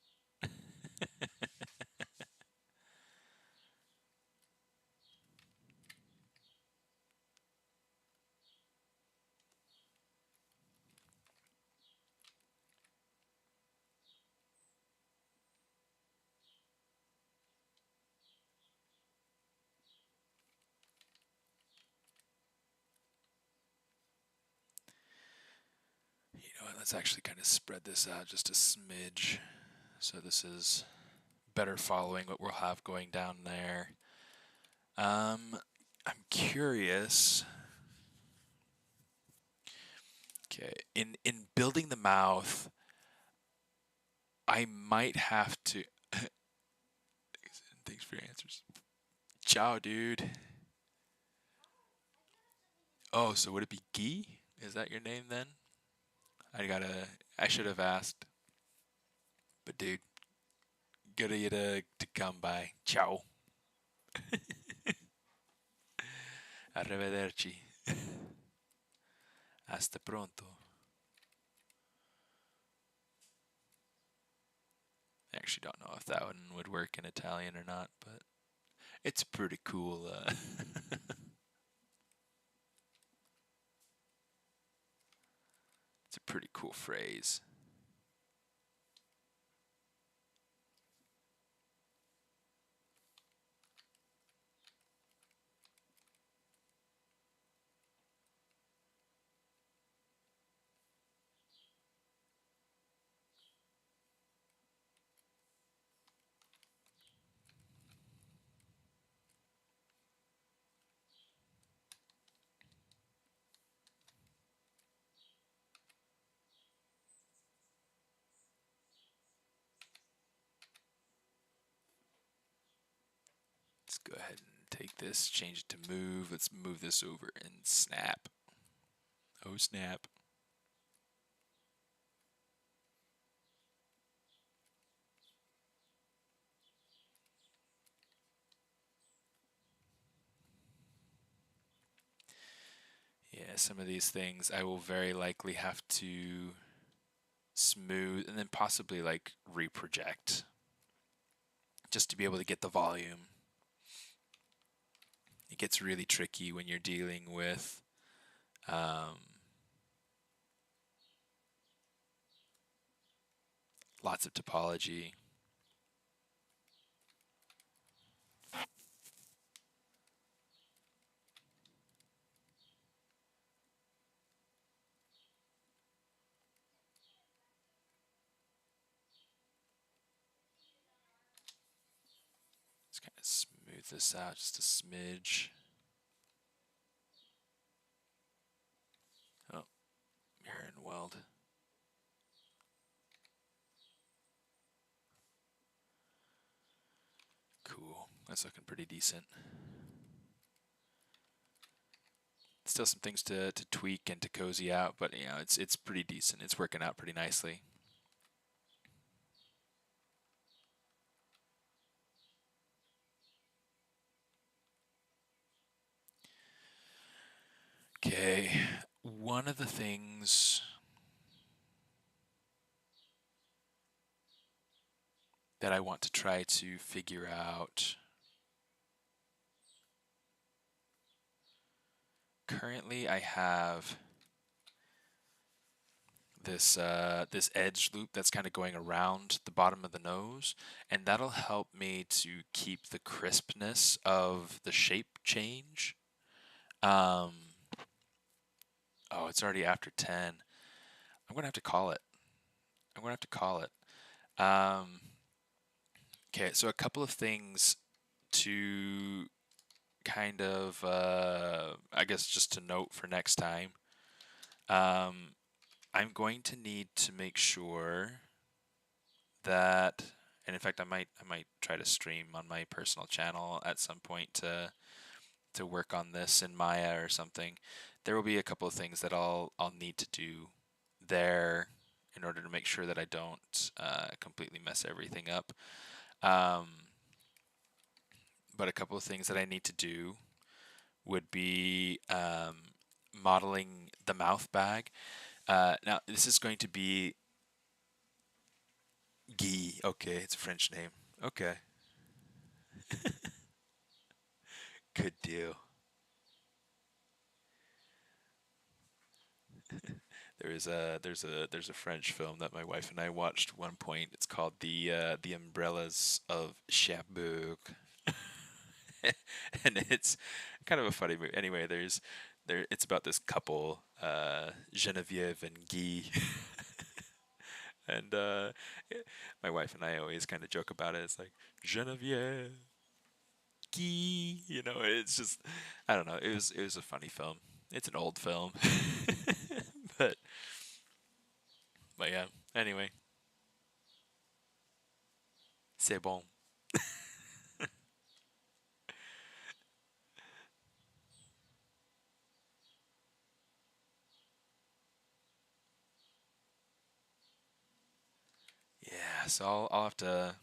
Speaker 1: You know what, let's actually kind of spread this out just a smidge. So this is better following what we'll have going down there. I'm curious. Okay, in building the mouth, I might have to. Thanks for your answers. Ciao, dude. Oh, so would it be Guy? Is that your name then? I should have asked. But dude, good of you to come by. Ciao. Arrivederci. Hasta pronto. I actually don't know if that one would work in Italian or not, but it's pretty cool. It's a pretty cool phrase. Let's go ahead and take this, change it to move. Let's move this over and snap. Oh snap. Yeah, some of these things I will very likely have to smooth and then possibly like reproject just to be able to get the volume. It gets really tricky when you're dealing with um, lots of topology. Let's kind of smooth this out just a smidge. Oh, mirror and weld. Cool. That's looking pretty decent. Still some things to tweak and to cozy out, but you know, it's pretty decent. It's working out pretty nicely. Okay, one of the things that I want to try to figure out currently, I have this edge loop that's kind of going around the bottom of the nose, and that'll help me to keep the crispness of the shape change. Um, oh, it's already after 10. I'm gonna have to call it. I'm gonna have to call it. Um, okay, so a couple of things to kind of, I guess, just to note for next time. Um, I'm going to need to make sure that, and in fact, I might try to stream on my personal channel at some point to work on this in Maya or something. There will be a couple of things that I'll need to do there in order to make sure that I don't completely mess everything up. Um, but a couple of things that I need to do would be modeling the mouth bag. Now, this is going to be Guy. Okay, it's a French name. Okay, good deal. There's a French film that my wife and I watched at one point. It's called the Umbrellas of Cherbourg, and it's kind of a funny movie. Anyway, it's about this couple, Genevieve and Guy, and my wife and I always kind of joke about it. It's like Genevieve, Guy, It's just I don't know. It was a funny film. It's an old film, but yeah. Anyway, c'est bon. Yeah, so I'll have to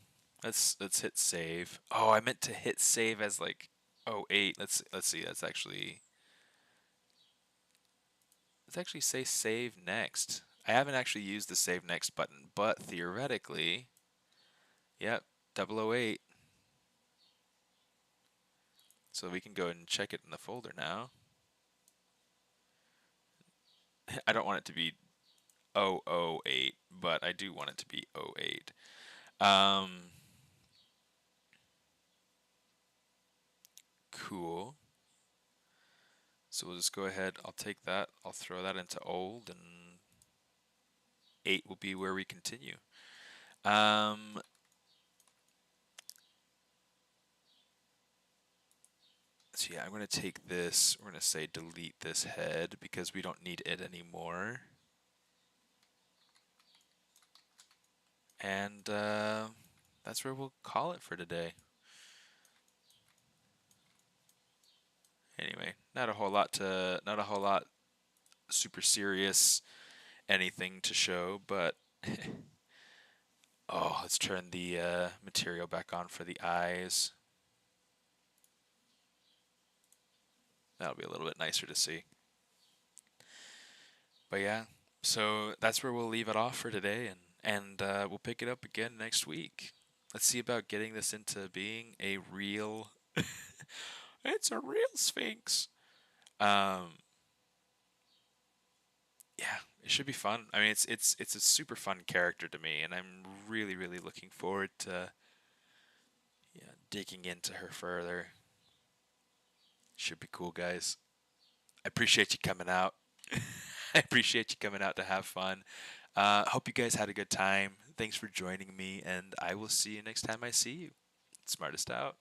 Speaker 1: let's hit save. Oh, I meant to hit save as like 08. Let's see. Let's actually say save next. I haven't actually used the save next button, but theoretically, yep, 008. So we can go and check it in the folder now. I don't want it to be 008, but I do want it to be 08. Cool. So we'll just go ahead. I'll take that. I'll throw that into old, and 8 will be where we continue. Um, so yeah, I'm going to take this. We're going to say delete this head because we don't need it anymore. And that's where we'll call it for today. Anyway, not a whole lot super serious anything to show, but oh, let's turn the material back on for the eyes. That'll be a little bit nicer to see. But yeah, so that's where we'll leave it off for today, and we'll pick it up again next week. Let's see about getting this into being a real. It's a real Sphinx. Um, yeah, it should be fun. I mean, it's a super fun character to me, and I'm really looking forward to digging into her further. Should be cool, guys. I appreciate you coming out. I appreciate you coming out to have fun. Hope you guys had a good time. Thanks for joining me, and I will see you next time I see you. Smartest out.